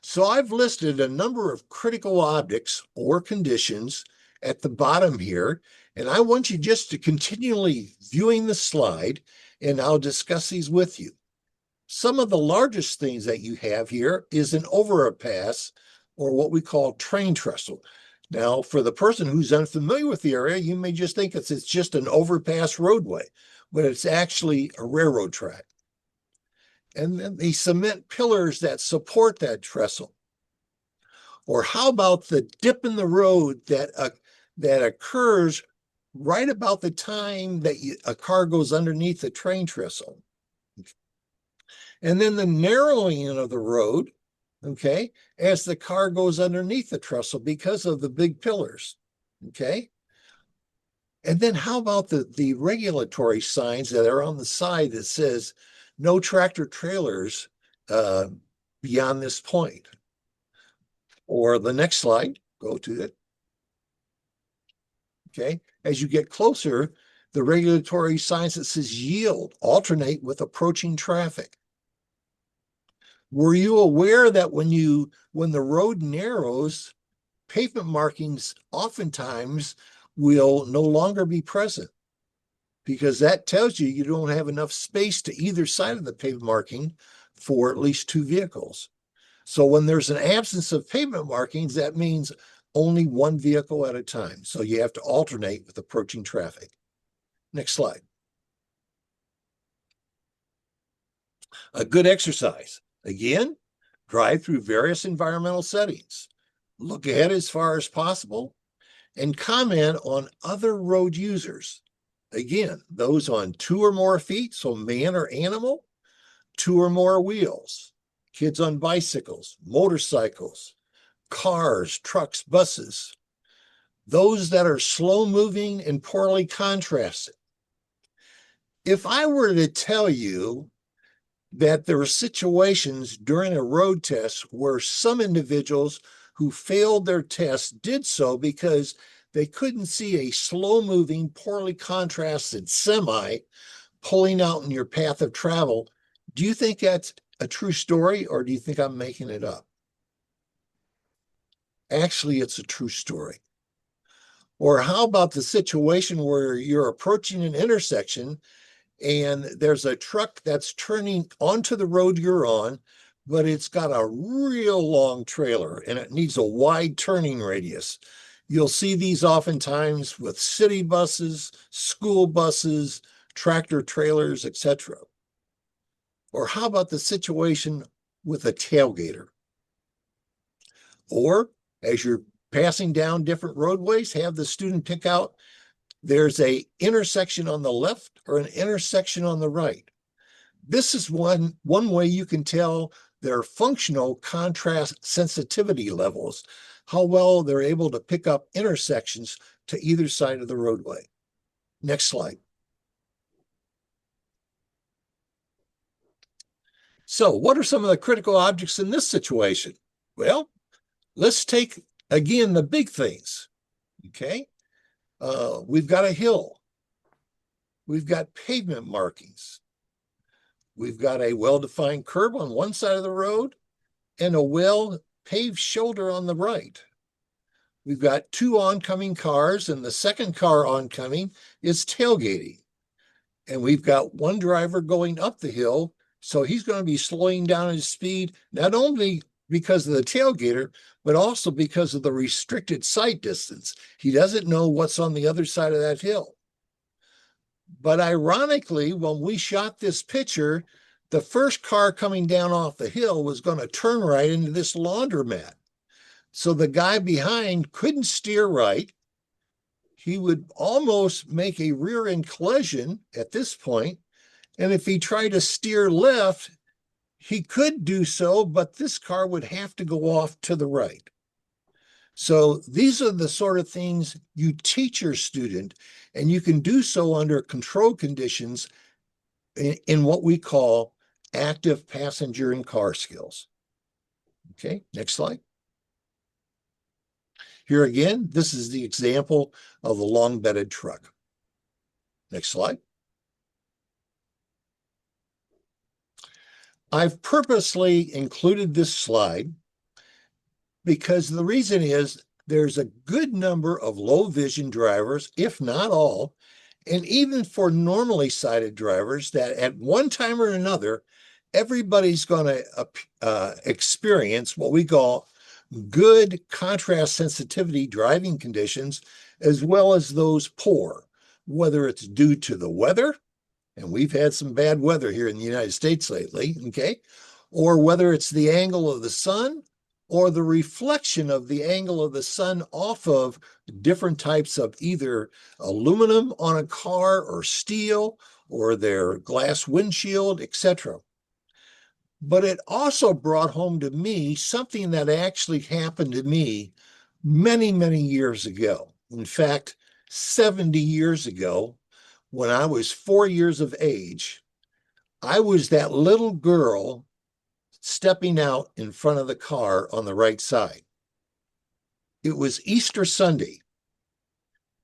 So I've listed a number of critical objects or conditions at the bottom here, and I want you just to continually viewing the slide, and I'll discuss these with you. Some of the largest things that you have here is an overpass, or what we call train trestle. Now, for the person who's unfamiliar with the area, you may just think it's just an overpass roadway, but it's actually a railroad track. And then the cement pillars that support that trestle. Or how about the dip in the road that occurs right about the time that a car goes underneath the train trestle? And then the narrowing of the road, okay, as the car goes underneath the trestle because of the big pillars, okay? And then how about the regulatory signs that are on the side that says no tractor trailers beyond this point? Or the next slide, go to it. Okay, as you get closer, the regulatory signs that says yield, alternate with approaching traffic. Were you aware that when the road narrows, pavement markings oftentimes will no longer be present? Because that tells you you don't have enough space to either side of the pavement marking for at least 2 vehicles. So when there's an absence of pavement markings, that means only one vehicle at a time. So you have to alternate with approaching traffic. Next slide. A good exercise. Again, drive through various environmental settings. Look ahead as far as possible and comment on other road users. Again, those on 2 or more feet, so man or animal, 2 or more wheels, kids on bicycles, motorcycles, cars, trucks, buses, those that are slow moving and poorly contrasted. If I were to tell you that there were situations during a road test where some individuals who failed their test did so because they couldn't see a slow-moving, poorly contrasted semi pulling out in your path of travel, do you think that's a true story, or do you think I'm making it up? Actually, it's a true story. Or how about the situation where you're approaching an intersection and there's a truck that's turning onto the road you're on, but it's got a real long trailer and it needs a wide turning radius. You'll see these oftentimes with city buses, school buses, tractor trailers, etc. Or how about the situation with a tailgater? Or as you're passing down different roadways, have the student pick out there's a intersection on the left or an intersection on the right. This is one way you can tell their functional contrast sensitivity levels, how well they're able to pick up intersections to either side of the roadway. Next slide. So what are some of the critical objects in this situation? Well, let's take, again, the big things, okay? We've got a hill. We've got pavement markings. We've got a well-defined curb on one side of the road and a well-paved shoulder on the right. We've got 2 oncoming cars, and the second car oncoming is tailgating. And we've got one driver going up the hill, so he's going to be slowing down his speed, not only because of the tailgater, but also because of the restricted sight distance. He doesn't know what's on the other side of that hill. But ironically, when we shot this picture, the first car coming down off the hill was going to turn right into this laundromat. So the guy behind couldn't steer right. He would almost make a rear end collision at this point. And if he tried to steer left, he could do so, but this car would have to go off to the right. So these are the sort of things you teach your student, and you can do so under control conditions in what we call active passenger and car skills. Okay, next slide. Here again, this is the example of the long bedded truck. Next slide. I've purposely included this slide because the reason is there's a good number of low vision drivers, if not all, and even for normally sighted drivers that at one time or another, everybody's going to experience what we call good contrast sensitivity driving conditions, as well as those poor, whether it's due to the weather, and we've had some bad weather here in the United States lately, okay, or whether it's the angle of the sun or the reflection of the angle of the sun off of different types of either aluminum on a car or steel or their glass windshield, etc. But it also brought home to me something that actually happened to me many, many years ago. In fact, 70 years ago, when I was 4 years of age, I was that little girl stepping out in front of the car on the right side. It was Easter Sunday.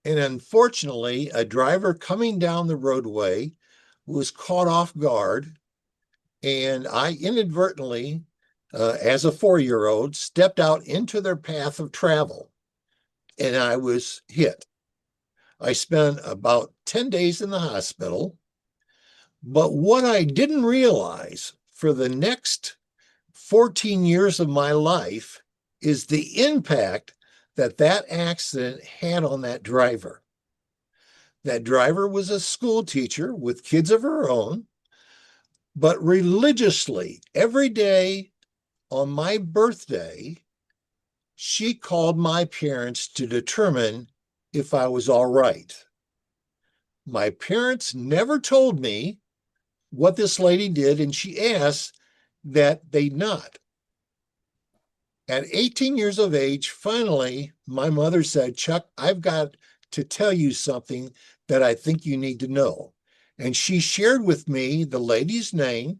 And unfortunately, a driver coming down the roadway was caught off guard. And I inadvertently, as a 4-year-old, stepped out into their path of travel. And I was hit. I spent about 10 days in the hospital. But what I didn't realize for the next 14 years of my life is the impact that that accident had on that driver. That driver was a school teacher with kids of her own, but religiously, every day on my birthday, she called my parents to determine if I was all right. My parents never told me what this lady did, and she asked that they not. At 18 years of age, finally, my mother said, Chuck, I've got to tell you something that I think you need to know. And she shared with me the lady's name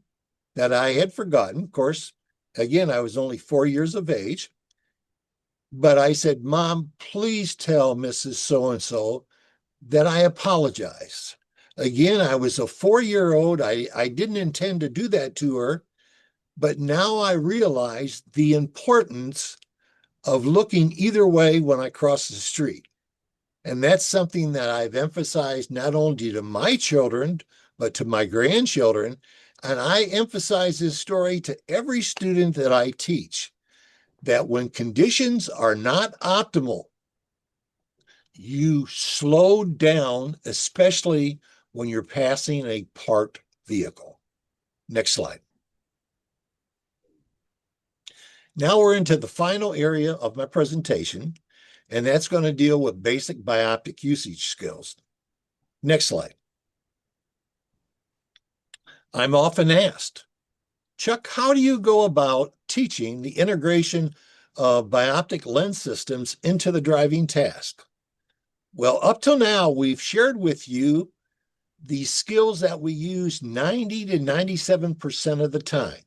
that I had forgotten. Of course, again, I was only 4 years of age. But I said, Mom, please tell Mrs. So-and-so that I apologize. Again, I was a 4-year-old. I didn't intend to do that to her. But now I realize the importance of looking either way when I cross the street. And that's something that I've emphasized not only to my children, but to my grandchildren. And I emphasize this story to every student that I teach, that when conditions are not optimal, you slow down, especially when you're passing a parked vehicle. Next slide. Now we're into the final area of my presentation, and that's going to deal with basic bioptic usage skills. Next slide. I'm often asked, Chuck, how do you go about teaching the integration of bioptic lens systems into the driving task? Well, up till now, we've shared with you the skills that we use 90 to 97% of the time.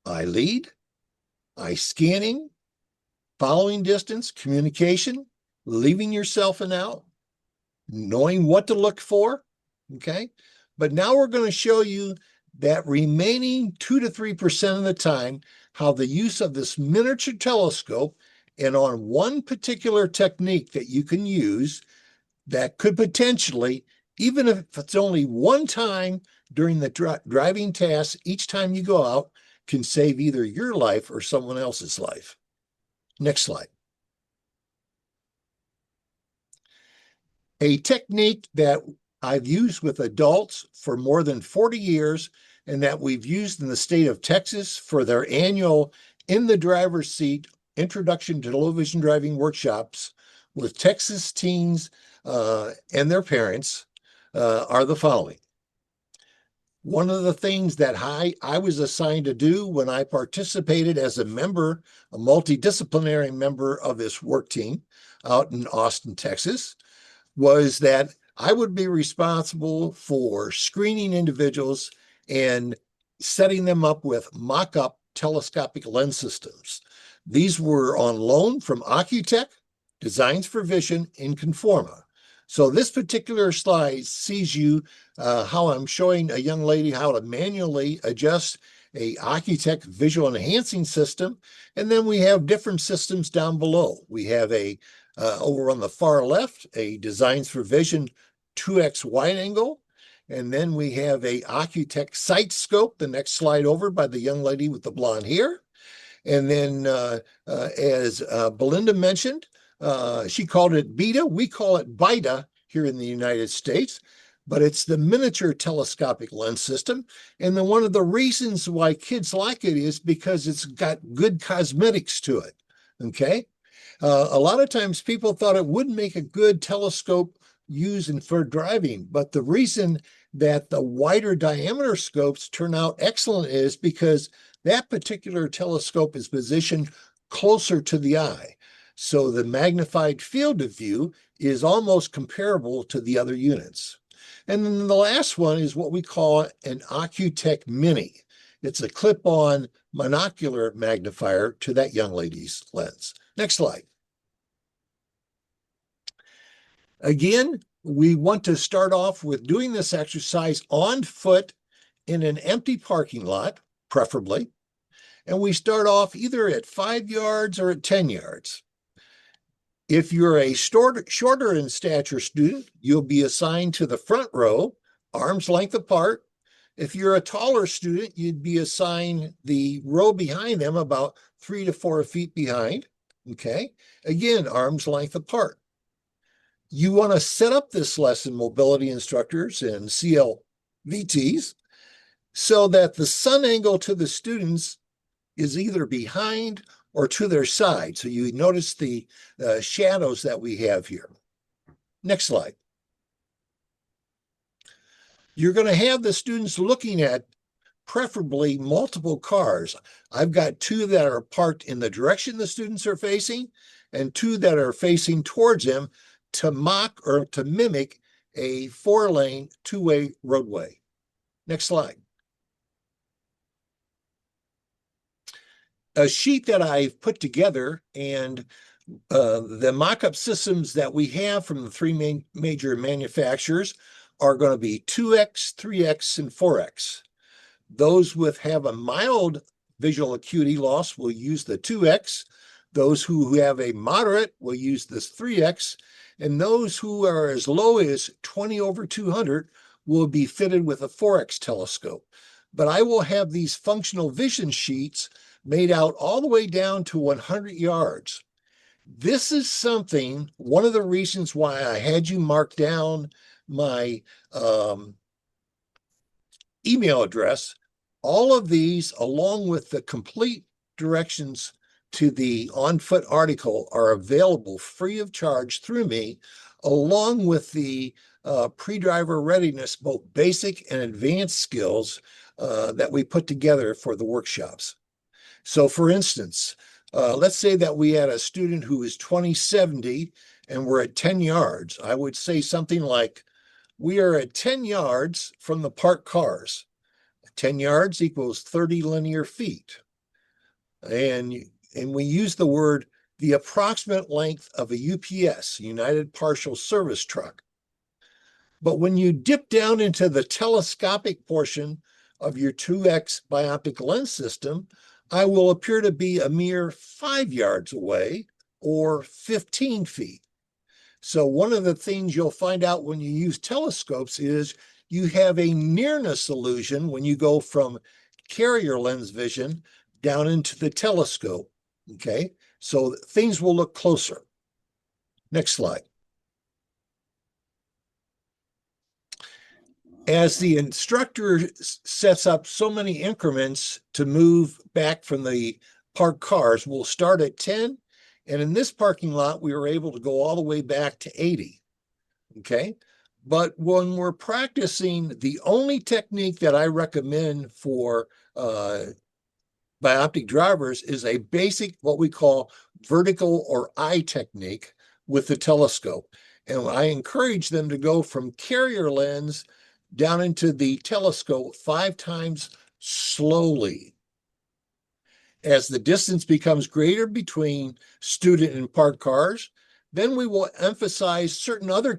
Eye lead, eye scanning, following distance, communication, leaving yourself an out, knowing what to look for, okay? But now we're going to show you that remaining 2 to 3% of the time, how the use of this miniature telescope and on one particular technique that you can use that could potentially, even if it's only one time during the driving task, each time you go out, can save either your life or someone else's life. Next slide. A technique that I've used with adults for more than 40 years and that we've used in the state of Texas for their annual In the Driver's Seat Introduction to Low Vision Driving workshops with Texas teens and their parents are the following. One of the things that I was assigned to do when I participated as a member, a multidisciplinary member of this work team out in Austin, Texas, was that I would be responsible for screening individuals and setting them up with mock-up telescopic lens systems. These were on loan from Occutech, Designs for Vision, in Conforma. So this particular slide sees you how I'm showing a young lady how to manually adjust a Occutech visual enhancing system. And then we have different systems down below. We have a over on the far left, a Designs for Vision 2x wide angle. And then we have a Occutech sight scope, the next slide over by the young lady with the blonde hair. And then as Belinda mentioned, she called it beta. We call it BITA here in the United States, but it's the miniature telescopic lens system. And then one of the reasons why kids like it is because it's got good cosmetics to it, okay? A lot of times people thought it would make a good telescope used for driving, but the reason that the wider diameter scopes turn out excellent is because that particular telescope is positioned closer to the eye. So the magnified field of view is almost comparable to the other units. And then the last one is what we call an Occutech Mini. It's a clip-on monocular magnifier to that young lady's lens. Next slide. Again, we want to start off with doing this exercise on foot in an empty parking lot, preferably. And we start off either at 5 yards or at 10 yards. If you're a shorter in stature student, you'll be assigned to the front row, arm's length apart. If you're a taller student, you'd be assigned the row behind them about 3 to 4 feet behind. Okay. Again, arm's length apart. You want to set up this lesson, mobility instructors and CLVTs, so that the sun angle to the students is either behind or to their side. So you notice the shadows that we have here. Next slide. You're going to have the students looking at preferably multiple cars. I've got 2 that are parked in the direction the students are facing and 2 that are facing towards them to mock or to mimic a 4-lane, 2-way roadway. Next slide. A sheet that I've put together, and the mock-up systems that we have from the 3 major manufacturers are going to be 2X, 3X, and 4X. Those have a mild visual acuity loss will use the 2X. Those who have a moderate will use this 3X. And those who are as low as 20/200 will be fitted with a 4X telescope. But I will have these functional vision sheets made out all the way down to 100 yards. This is something, one of the reasons why I had you mark down my email address. All of these, along with the complete directions to the on-foot article, are available free of charge through me, along with the pre-driver readiness, both basic and advanced skills that we put together for the workshops. So for instance, let's say that we had a student who is 20/70 and we're at 10 yards. I would say something like, we are at 10 yards from the parked cars. 10 yards equals 30 linear feet. And we use the word the approximate length of a UPS, United Partial Service truck. But when you dip down into the telescopic portion of your 2X bioptic lens system, I will appear to be a mere 5 yards away or 15 feet. So one of the things you'll find out when you use telescopes is you have a nearness illusion when you go from carrier lens vision down into the telescope. Okay, so things will look closer. Next slide. As the instructor sets up so many increments to move back from the parked cars, we'll start at 10. And in this parking lot, we were able to go all the way back to 80. Okay. But when we're practicing, the only technique that I recommend for bioptic drivers is a basic, what we call vertical or eye technique with the telescope. And I encourage them to go from carrier lens down into the telescope 5 times slowly. As the distance becomes greater between student and parked cars, then we will emphasize certain other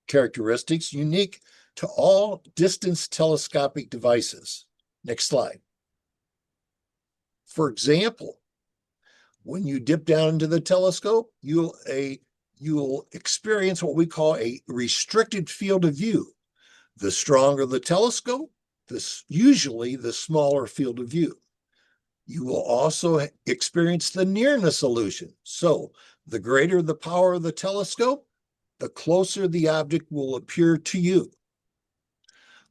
characteristics unique to all distance telescopic devices. Next slide. For example, when you dip down into the telescope, you'll experience what we call a restricted field of view. The stronger the telescope, usually the smaller field of view. You will also experience the nearness illusion. So the greater the power of the telescope, the closer the object will appear to you.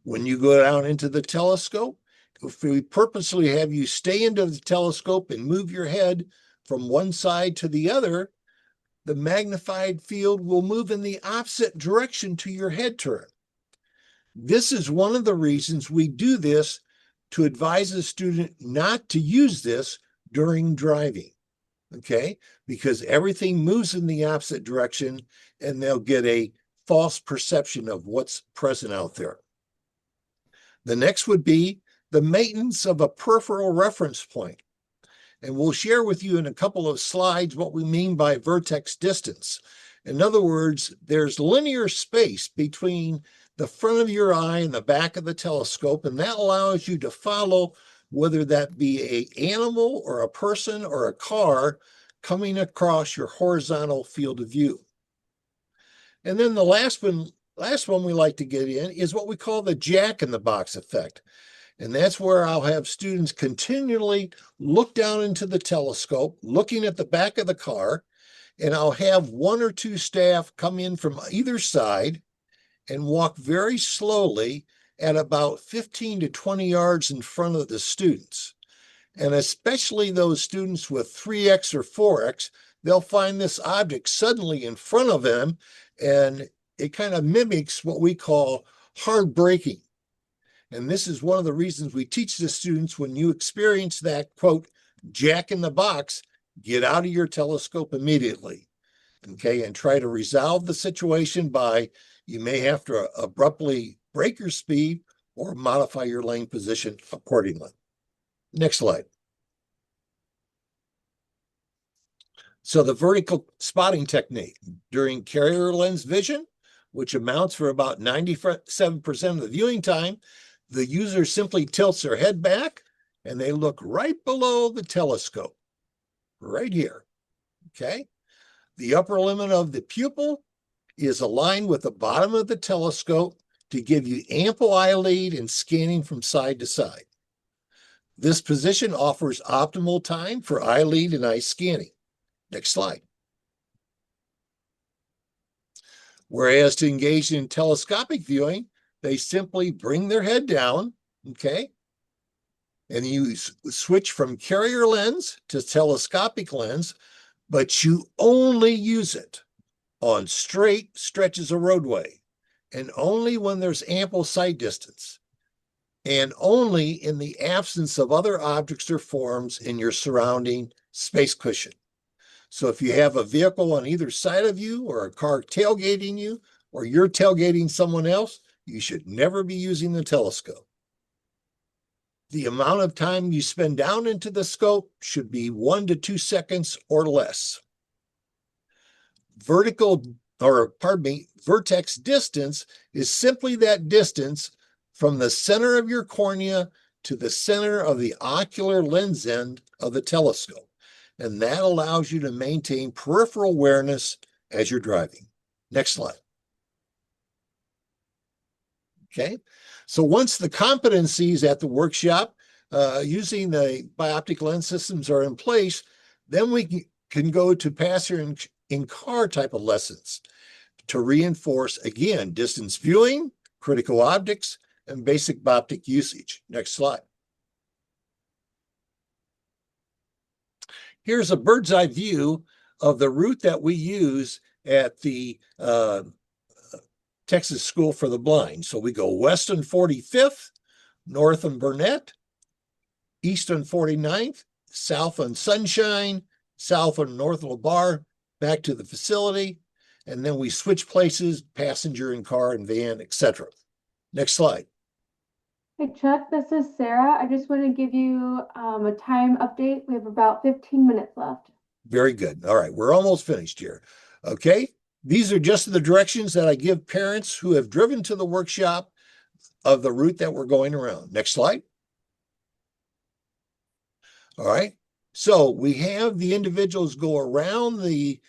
When you go down into the telescope, if we purposely have you stay into the telescope and move your head from one side to the other, the magnified field will move in the opposite direction to your head turn. This is one of the reasons we do this, to advise a student not to use this during driving, okay? Because everything moves in the opposite direction and they'll get a false perception of what's present out there. The next would be the maintenance of a peripheral reference point. And we'll share with you in a couple of slides what we mean by vertex distance. In other words, there's linear space between the front of your eye and the back of the telescope, and that allows you to follow whether that be an animal or a person or a car coming across your horizontal field of view. And then the last one last one we like to get in is what we call the jack-in-the-box effect. And that's where I'll have students continually look down into the telescope, looking at the back of the car, and I'll have one or two staff come in from either side and walk very slowly at about 15 to 20 yards in front of the students. And especially those students with 3X or 4X, they'll find this object suddenly in front of them, and it kind of mimics what we call hard braking. And this is one of the reasons we teach the students, when you experience that, quote, jack in the box, get out of your telescope immediately, okay? And try to resolve the situation by, you may have to abruptly break your speed or modify your lane position accordingly. Next slide. So the vertical spotting technique during carrier lens vision, which amounts for about 97% of the viewing time, the user simply tilts their head back and they look right below the telescope, right here, okay? The upper limit of the pupil is aligned with the bottom of the telescope to give you ample eye lead in scanning from side to side. This position offers optimal time for eye lead and eye scanning. Next slide. Whereas to engage in telescopic viewing, they simply bring their head down, okay? And you switch from carrier lens to telescopic lens, but you only use it on straight stretches of roadway, and only when there's ample sight distance, and only in the absence of other objects or forms in your surrounding space cushion. So if you have a vehicle on either side of you, or a car tailgating you, or you're tailgating someone else, you should never be using the telescope. The amount of time you spend down into the scope should be 1 to 2 seconds or less. Vertex distance is simply that distance from the center of your cornea to the center of the ocular lens end of the telescope. And that allows you to maintain peripheral awareness as you're driving. Next slide. Okay, so once the competencies at the workshop using the bioptic lens systems are in place, then we can go to passenger in car type of lessons to reinforce, again, distance viewing, critical optics, and basic bioptic usage. Next slide. Here's a bird's eye view of the route that we use at the Texas School for the Blind. So we go west on 45th, north on Burnett, east on 49th, south on Sunshine, south on North LaBar, back to the facility, and then we switch places, passenger and car and van, etc. Next slide. Hey Chuck, this is Sarah. I just want to give you a time update. We have about 15 minutes left. Very good. All right, we're almost finished here. Okay, these are just the directions that I give parents who have driven to the workshop of the route that we're going around. Next slide. All right, so we have the individuals go around the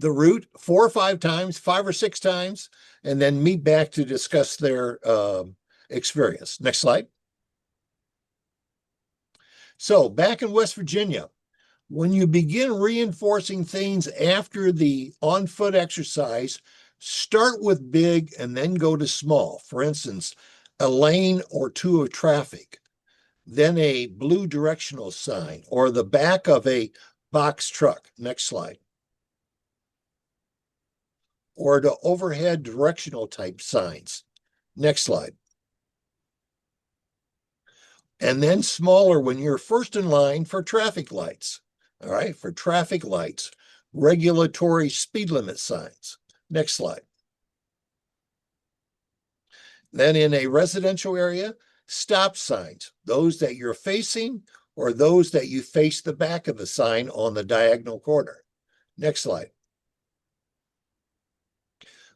route 4 or 5 times, 5 or 6 times, and then meet back to discuss their experience. Next slide. So back in West Virginia, when you begin reinforcing things after the on-foot exercise, start with big and then go to small. For instance, a lane or 2 of traffic, then a blue directional sign, or the back of a box truck. Next slide. Or to overhead directional type signs. Next slide. And then smaller when you're first in line for traffic lights. All right, for traffic lights, regulatory speed limit signs. Next slide. Then in a residential area, stop signs, those that you're facing or those that you face the back of the sign on the diagonal corner. Next slide.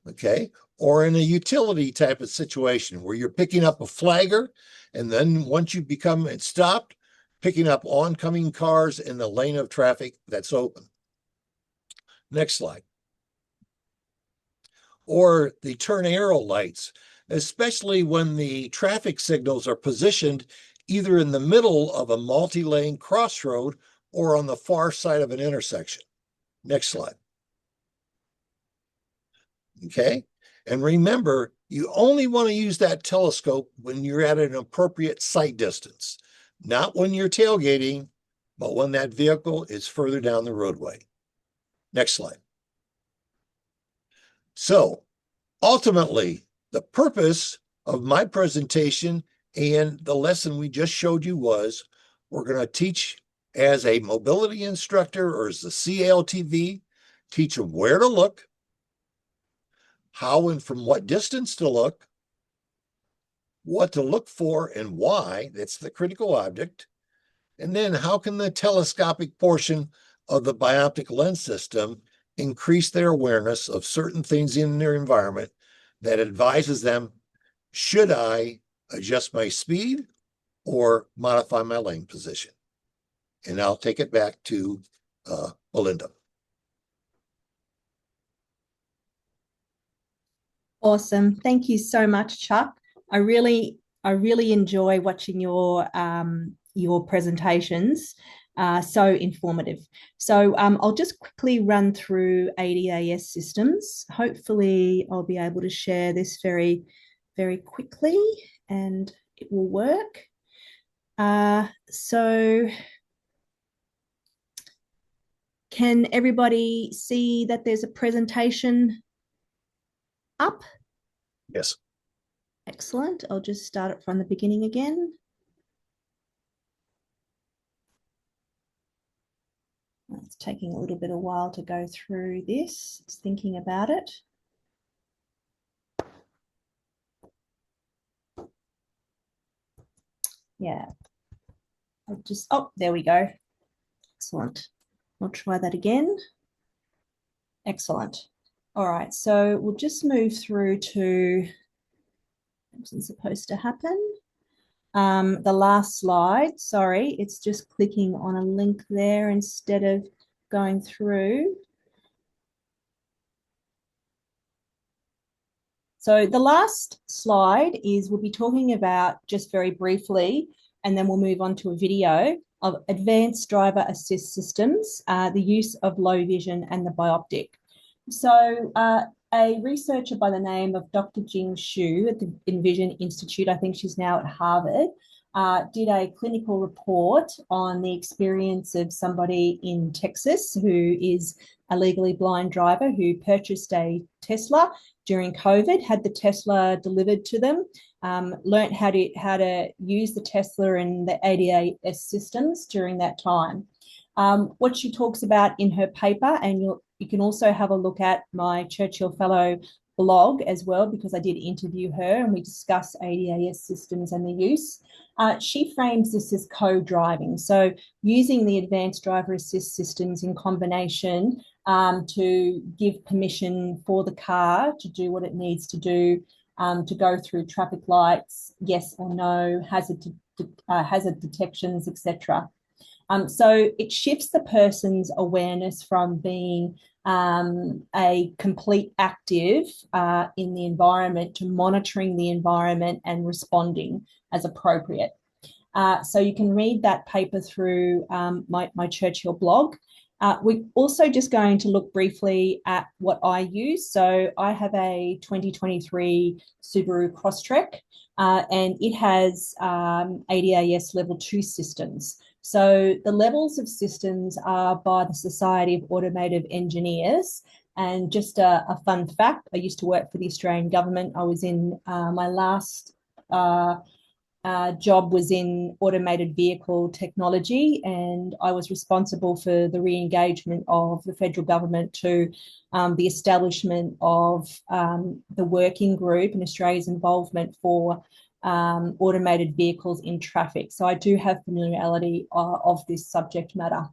Okay, or in a utility type of situation where you're picking up a flagger, and then once you become stopped, picking up oncoming cars in the lane of traffic that's open. Next slide. or the turn arrow lights, especially when the traffic signals are positioned either in the middle of a multi-lane crossroad or on the far side of an intersection. Next slide. Okay. And remember, you only want to use that telescope when you're at an appropriate sight distance, not when you're tailgating, but when that vehicle is further down the roadway. Next slide. So ultimately, the purpose of my presentation and the lesson we just showed you was we're going to teach as a mobility instructor or as a CLTV, teach them where to look, how and from what distance to look, what to look for and why, that's the critical object, and then how can the telescopic portion of the bioptic lens system increase their awareness of certain things in their environment that advises them, should I adjust my speed or modify my lane position? And I'll take it back to Belinda. Awesome. Thank you so much, Chuck. I really enjoy watching your presentations. So informative. So I'll just quickly run through ADAS systems. Hopefully I'll be able to share this very, very quickly and it will work. So can everybody see that there's a presentation up? Yes. Excellent. I'll just start it from the beginning again. It's taking a little bit of a while to go through this. It's thinking about it. Yeah. Oh, there we go. Excellent. I'll try that again. Excellent. All right, so we'll just move through to, wasn't supposed to happen. The last slide, sorry, it's just clicking on a link there instead of going through. So the last slide is we'll be talking about, just very briefly, and then we'll move on to a video of advanced driver assist systems, the use of low vision and the bioptic. So a researcher by the name of Dr. Jing Xu at the Envision Institute, I think she's now at Harvard, did a clinical report on the experience of somebody in Texas who is a legally blind driver who purchased a Tesla during COVID, had the Tesla delivered to them, learnt how to use the Tesla and the ADAS systems during that time. What she talks about in her paper, and you can also have a look at my Churchill Fellow blog as well, because I did interview her and we discuss ADAS systems and the use. She frames this as co-driving. So using the advanced driver assist systems in combination to give permission for the car to do what it needs to do, to go through traffic lights, yes or no, hazard detections, etc. So it shifts the person's awareness from being a complete active in the environment to monitoring the environment and responding as appropriate. So you can read that paper through my Churchill blog. We're also just going to look briefly at what I use. So I have a 2023 Subaru Crosstrek, and it has ADAS level 2 systems. So the levels of systems are by the Society of Automotive Engineers. And just a fun fact, I used to work for the Australian government. I was in my last job was in automated vehicle technology, and I was responsible for the re-engagement of the federal government to the establishment of the working group and Australia's involvement for automated vehicles in traffic. So I do have familiarity of this subject matter.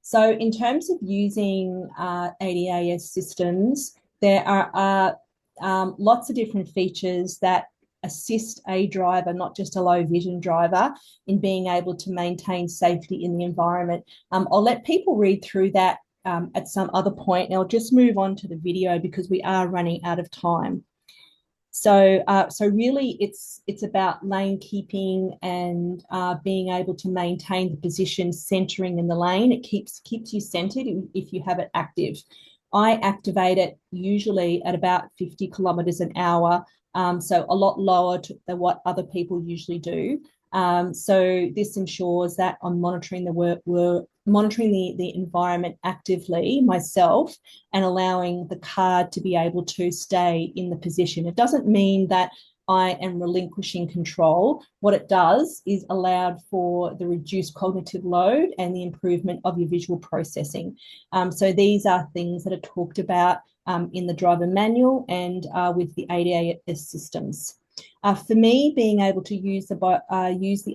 So in terms of using ADAS systems, there are lots of different features that assist a driver, not just a low vision driver, in being able to maintain safety in the environment. I'll let people read through that at some other point. And I'll just move on to the video because we are running out of time. So really, it's about lane keeping and being able to maintain the position, centering in the lane. It keeps you centered if you have it active. I activate it usually at about 50 kilometers an hour, so a lot lower than what other people usually do. So this ensures that I'm monitoring the environment actively myself and allowing the car to be able to stay in the position. It doesn't mean that I am relinquishing control. What it does is allowed for the reduced cognitive load and the improvement of your visual processing. So these are things that are talked about in the driver manual and with the ADAS systems. For me, being able to use the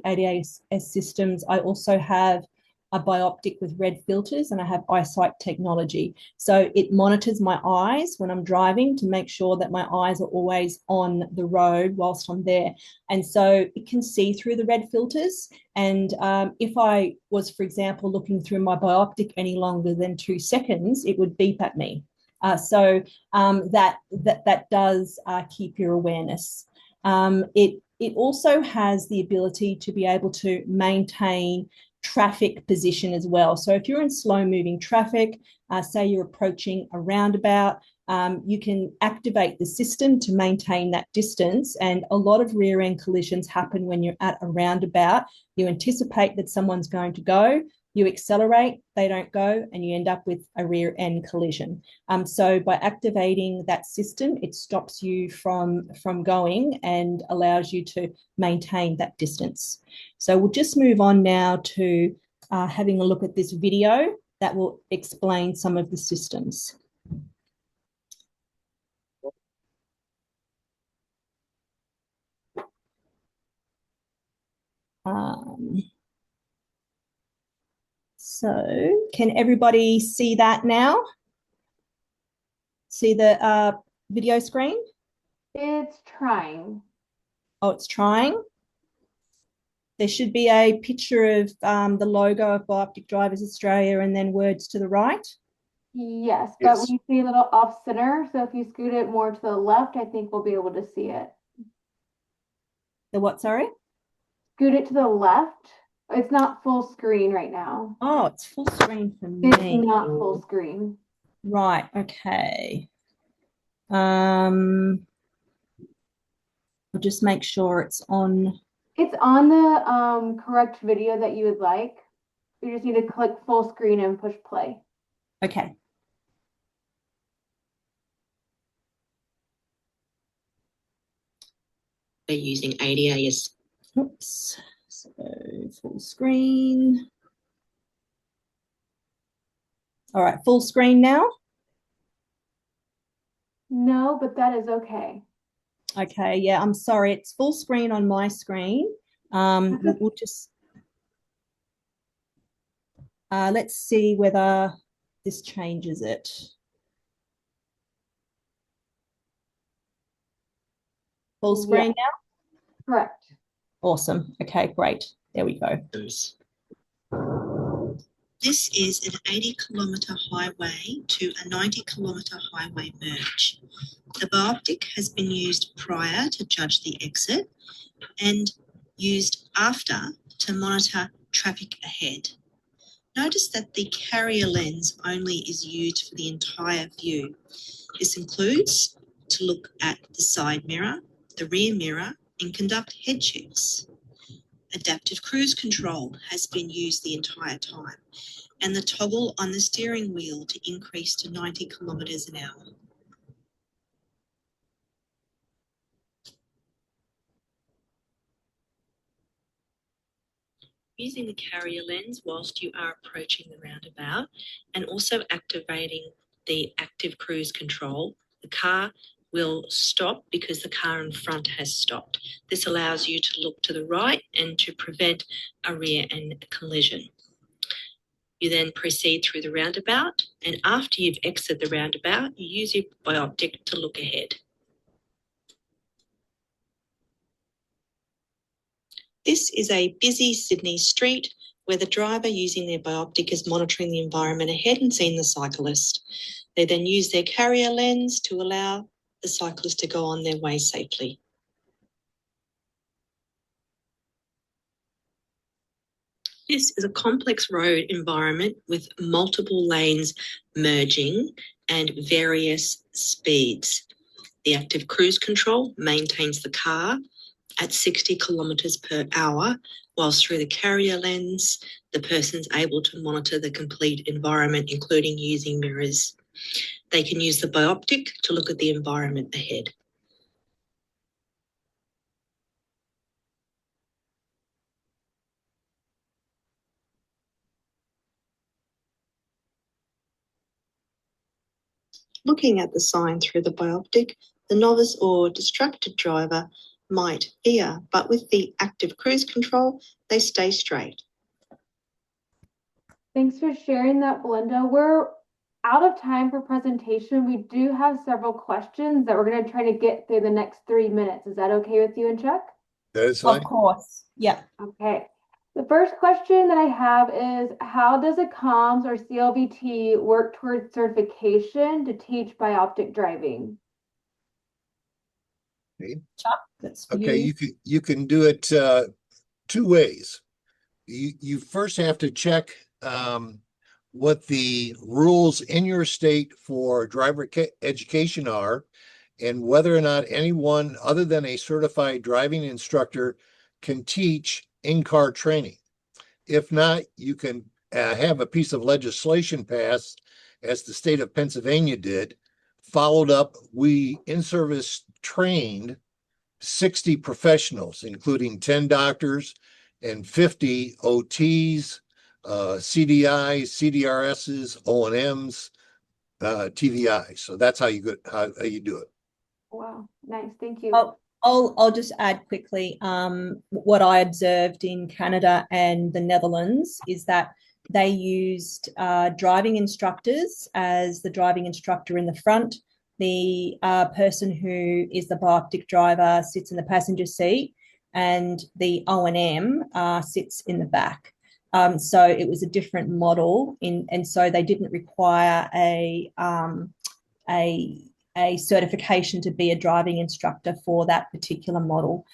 ADAS systems, I also have a Bioptic with red filters and I have eyesight technology. So it monitors my eyes when I'm driving to make sure that my eyes are always on the road whilst I'm there. And so it can see through the red filters. And if I was, for example, looking through my Bioptic any longer than 2 seconds, it would beep at me. So that does keep your awareness. It also has the ability to be able to maintain traffic position as well. So if you're in slow moving traffic, say you're approaching a roundabout, you can activate the system to maintain that distance. And a lot of rear end collisions happen when you're at a roundabout. You anticipate that someone's going to go, you accelerate, they don't go, and you end up with a rear end collision. So by activating that system, it stops you from going and allows you to maintain that distance. So we'll just move on now to having a look at this video that will explain some of the systems. So can everybody see that now? See the video screen? It's trying. Oh, it's trying. There should be a picture of the logo of Bioptic Drivers Australia and then words to the right. Yes, but we see a little off center. So if you scoot it more to the left, I think we'll be able to see it. The what, sorry? Scoot it to the left. It's not full screen right now. Oh, it's full screen for me. It's not full screen. Right, okay. I'll just make sure it's on. It's on the correct video that you would like. You just need to click full screen and push play. Okay. They're using ADAS. Oops. So full screen. All right, full screen now? No, but that is okay. Okay, yeah, I'm sorry. It's full screen on my screen. We'll just let's see whether this changes it. Full screen now? Correct. Awesome. Okay, great. There we go. This is an 80-kilometre highway to a 90-kilometre highway merge. The Bioptic has been used prior to judge the exit and used after to monitor traffic ahead. Notice that the carrier lens only is used for the entire view. This includes to look at the side mirror, the rear mirror, and conduct head checks. Adaptive cruise control has been used the entire time, and the toggle on the steering wheel to increase to 90 kilometres an hour. Using the carrier lens whilst you are approaching the roundabout and also activating the active cruise control, the car will stop because the car in front has stopped. This allows you to look to the right and to prevent a rear end collision. You then proceed through the roundabout, and after you've exited the roundabout, you use your Bioptic to look ahead. This is a busy Sydney street where the driver using their bioptic is monitoring the environment ahead and seeing the cyclist. They then use their carrier lens to allow the cyclist to go on their way safely. This is a complex road environment with multiple lanes merging and various speeds. The active cruise control maintains the car at 60 kilometres per hour, whilst through the carrier lens, the person's able to monitor the complete environment, including using mirrors. They can use the bioptic to look at the environment ahead. Looking at the sign through the bioptic, the novice or distracted driver might veer, but with the active cruise control, they stay straight. Thanks for sharing that, Belinda. We're out of time for presentation. We do have several questions that we're going to try to get through the next 3 minutes. Is that okay with you and Chuck? That is fine. Of course. Yeah. Okay. The first question that I have is, how does a COMS or CLVT work towards certification to teach bioptic driving? Okay. Chuck, that's for Okay, you. you can do it two ways. You first have to check what the rules in your state for driver education are, and whether or not anyone other than a certified driving instructor can teach in-car training. If not, you can have a piece of legislation passed, as the state of Pennsylvania did. Followed up, we in-service trained 60 professionals, including 10 doctors and 50 OTs, CDIs, CDRSs, O&Ms, TVIs. So that's how you do it. Wow, nice. Thank you. I'll just add quickly, what I observed in Canada and the Netherlands is that they used driving instructors as the driving instructor in the front. The person who is the bioptic driver sits in the passenger seat, and the O&M sits in the back. So it was a different model, and so they didn't require a certification to be a driving instructor for that particular model.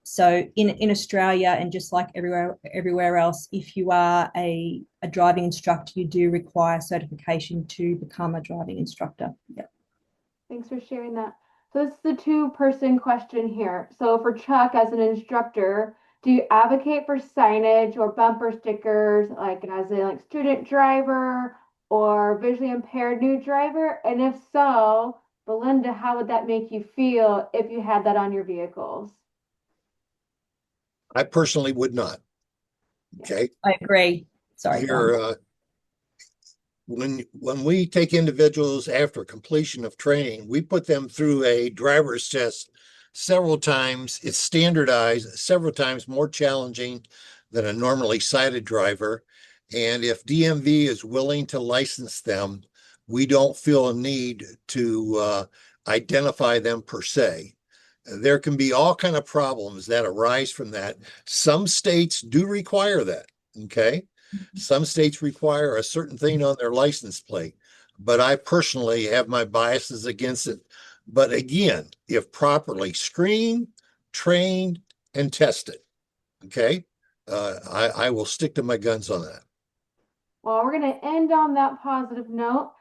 So in Australia, and just like everywhere else, if you are a driving instructor, you do require certification to become a driving instructor. Yep. Thanks for sharing that. So this is the two-person question here. So for Chuck, as an instructor, do you advocate for signage or bumper stickers, like as a student driver or visually impaired new driver? And if so, Belinda, how would that make you feel if you had that on your vehicles? I personally would not. Okay. I agree. Sorry. When we take individuals after completion of training, we put them through a driver's test several times. It's standardized, several times more challenging than a normally sighted driver. And if DMV is willing to license them, we don't feel a need to identify them per se. There can be all kind of problems that arise from that. Some states do require that. Okay. Some states require a certain thing on their license plate, but I personally have my biases against it. But again, if properly screened, trained, and tested, okay, I will stick to my guns on that. Well, we're going to end on that positive note.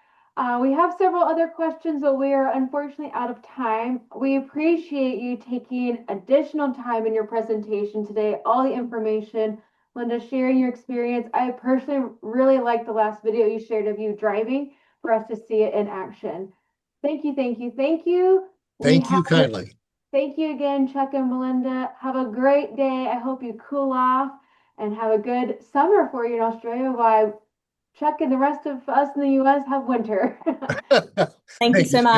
We have several other questions, but we are unfortunately out of time. We appreciate you taking additional time in your presentation today, all the information, Linda, sharing your experience. I personally really liked the last video you shared of you driving for us to see it in action. Thank you, thank you, thank you. Thank you kindly. Thank you again, Chuck and Belinda. Have a great day. I hope you cool off and have a good summer for you in Australia while Chuck and the rest of us in the US have winter. Thank you so much.